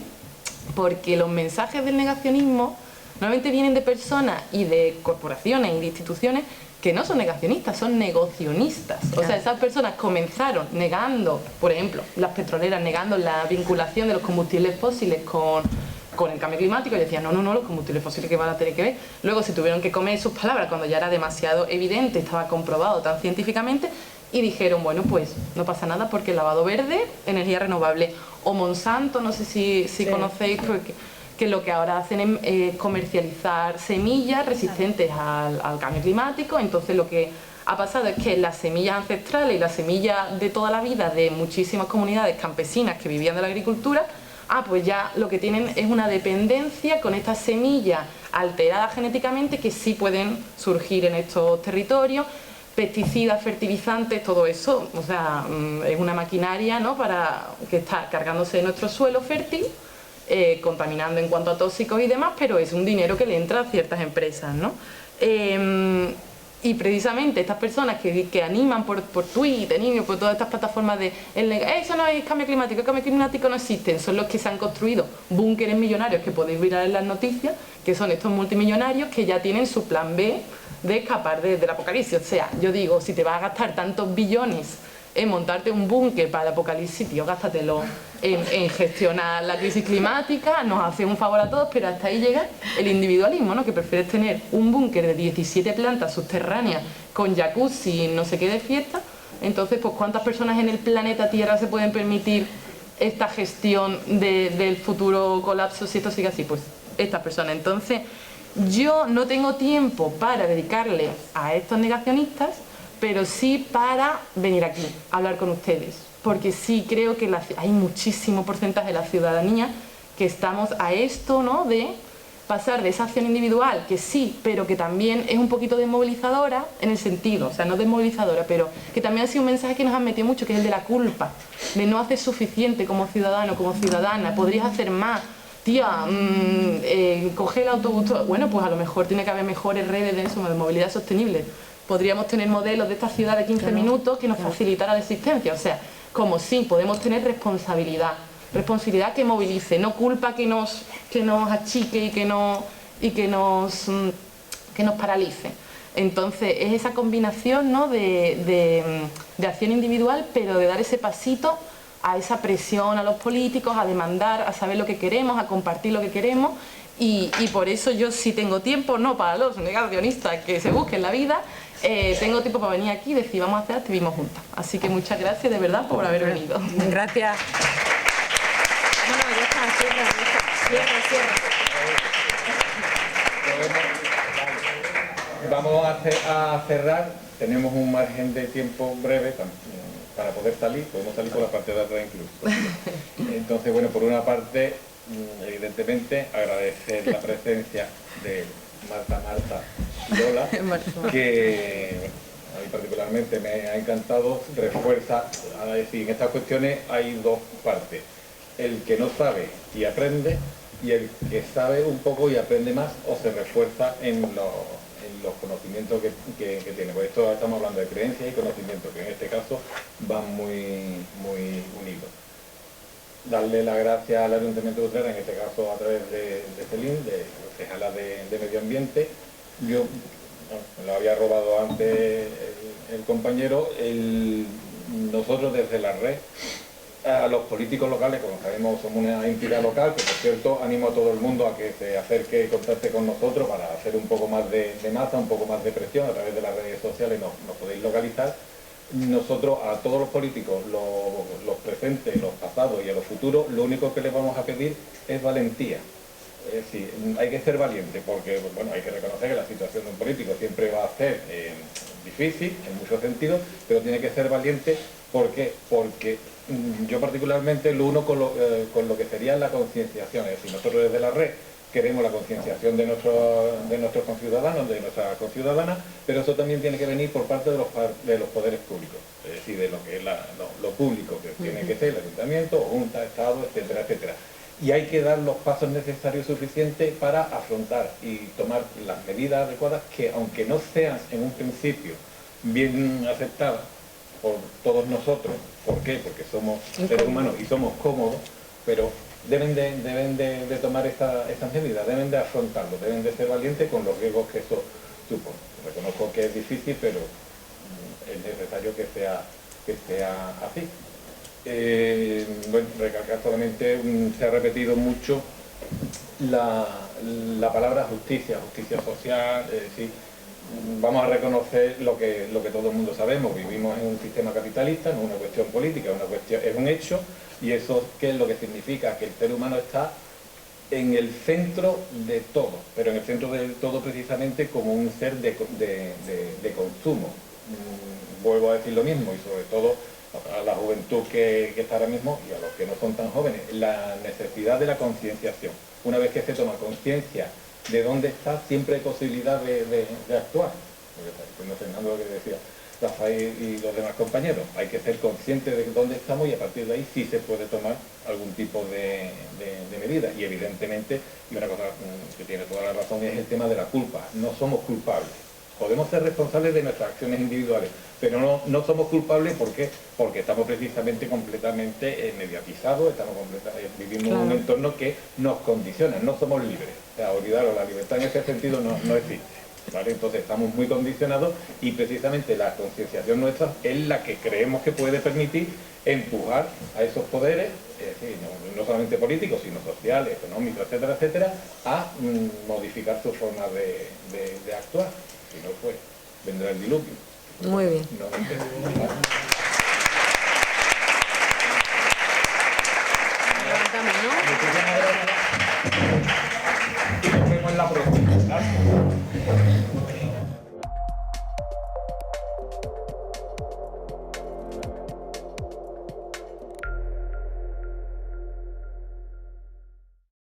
porque los mensajes del negacionismo normalmente vienen de personas y de corporaciones y de instituciones que no son negacionistas, son negocionistas. O sea, esas personas comenzaron negando, por ejemplo, las petroleras, negando la vinculación de los combustibles fósiles con el cambio climático, y decían, no, los combustibles fósiles que van a tener que ver. Luego se tuvieron que comer sus palabras cuando ya era demasiado evidente, estaba comprobado tan científicamente, y dijeron, bueno, pues no pasa nada porque el lavado verde, energía renovable. O Monsanto, no sé si conocéis, que lo que ahora hacen es comercializar semillas resistentes al cambio climático. Entonces lo que ha pasado es que las semillas ancestrales y las semillas de toda la vida de muchísimas comunidades campesinas que vivían de la agricultura, pues ya lo que tienen es una dependencia con estas semillas alteradas genéticamente que sí pueden surgir en estos territorios, pesticidas, fertilizantes, todo eso, o sea, es una maquinaria, ¿no?, que está cargándose de nuestro suelo fértil, contaminando en cuanto a tóxicos y demás, pero es un dinero que le entra a ciertas empresas, ¿no? Y precisamente estas personas que animan por Twitter y por todas estas plataformas de eso no es cambio climático, el cambio climático no existe, son los que se han construido búnkeres millonarios que podéis mirar en las noticias, que son estos multimillonarios que ya tienen su plan B de escapar del apocalipsis. O sea, yo digo, si te vas a gastar tantos billones en montarte un búnker para el apocalipsis, tío, gástatelo en gestionar la crisis climática, nos hace un favor a todos, pero hasta ahí llega el individualismo, ¿no?, que prefieres tener un búnker de 17 plantas subterráneas con jacuzzi y no sé qué de fiesta. Entonces, pues ¿cuántas personas en el planeta Tierra se pueden permitir esta gestión del futuro colapso si esto sigue así? Pues estas personas. Entonces, yo no tengo tiempo para dedicarle a estos negacionistas, pero sí para venir aquí a hablar con ustedes, porque sí creo que hay muchísimo porcentaje de la ciudadanía que estamos a esto, ¿no?, de pasar de esa acción individual, que sí, pero que también es un poquito desmovilizadora en el sentido, o sea, no desmovilizadora, pero que también ha sido un mensaje que nos han metido mucho, que es el de la culpa, de no hacer suficiente como ciudadano, como ciudadana, podrías hacer más, tía, coge el autobús, bueno, pues a lo mejor tiene que haber mejores redes de eso, de movilidad sostenible. Podríamos tener modelos de esta ciudad de 15 minutos que nos facilitara la existencia, o sea, como sí, podemos tener responsabilidad que movilice, no culpa que nos achique y que nos paralice. Entonces es esa combinación, ¿no?, de acción individual, pero de dar ese pasito a esa presión a los políticos, a demandar, a saber lo que queremos, a compartir lo que queremos, y por eso yo sí tengo tiempo, no para los negacionistas que se busquen la vida, tengo tiempo para venir aquí y decir vamos a hacer activismo juntas. Así que muchas gracias de verdad por haber venido. Gracias. Vamos a cerrar, tenemos un margen de tiempo breve para poder salir, podemos salir por la parte de atrás incluso. Entonces, bueno, por una parte, evidentemente, agradecer la presencia de Marta y Lola, que a mí particularmente me ha encantado, refuerza, a decir, en estas cuestiones hay dos partes, el que no sabe y aprende, y el que sabe un poco y aprende más o se refuerza en los conocimientos que tiene. Por esto estamos hablando de creencias y conocimientos, que en este caso van muy unidos. Darle las gracias al Ayuntamiento de Utrera, en este caso a través de Celín, de concejala de Medio Ambiente. Yo me lo había robado antes el compañero, nosotros desde la red, a los políticos locales, como sabemos somos una entidad local, que por cierto animo a todo el mundo a que se acerque y contacte con nosotros para hacer un poco más de masa, un poco más de presión. A través de las redes sociales nos podéis localizar. Nosotros a todos los políticos, los presentes, los pasados y a los futuros, lo único que les vamos a pedir es valentía. Es decir, hay que ser valiente, porque bueno, hay que reconocer que la situación de un político siempre va a ser difícil en muchos sentidos, pero tiene que ser valiente. ¿Por qué? Porque yo particularmente lo uno con lo que sería la concienciación. Es decir, nosotros desde la red queremos la concienciación de nuestros conciudadanos, de nuestras conciudadanas, pero eso también tiene que venir por parte de los poderes públicos, es decir, de lo que es lo público, que tiene que ser el ayuntamiento, junta, estado, etcétera, etcétera. Y hay que dar los pasos necesarios y suficientes para afrontar y tomar las medidas adecuadas que, aunque no sean en un principio bien aceptadas por todos nosotros, ¿por qué? Porque somos seres humanos y somos cómodos, pero deben de tomar estas medidas, deben de afrontarlo, deben de ser valientes con los riesgos que eso supone. Reconozco que es difícil, pero es necesario que sea así. Bueno, recalcar solamente, se ha repetido mucho la palabra justicia social, sí. Vamos a reconocer lo que todo el mundo sabemos, vivimos en un sistema capitalista, no es una cuestión política, es un hecho, y eso ¿qué es lo que significa? Que el ser humano está en el centro de todo, pero en el centro de todo precisamente como un ser de consumo. Vuelvo a decir lo mismo, y sobre todo a la juventud que está ahora mismo y a los que no son tan jóvenes, la necesidad de la concienciación. Una vez que se toma conciencia de dónde está, siempre hay posibilidad de actuar. Estoy Fernando lo que decía Rafael y los demás compañeros. Hay que ser conscientes de dónde estamos y a partir de ahí sí se puede tomar algún tipo de medida. Y evidentemente, y una cosa que tiene toda la razón, es el tema de la culpa. No somos culpables. Podemos ser responsables de nuestras acciones individuales, pero no somos culpables. ¿Por qué? Porque estamos precisamente completamente mediatizados, vivimos en un entorno que nos condiciona, no somos libres. O sea, olvidaros, la libertad en ese sentido no existe, ¿vale? Entonces estamos muy condicionados y precisamente la concienciación nuestra es la que creemos que puede permitir empujar a esos poderes, es decir, no solamente políticos, sino sociales, económicos, etcétera, etcétera, a modificar su forma de actuar. Si no, pues vendrá el diluvio. Muy bien. No,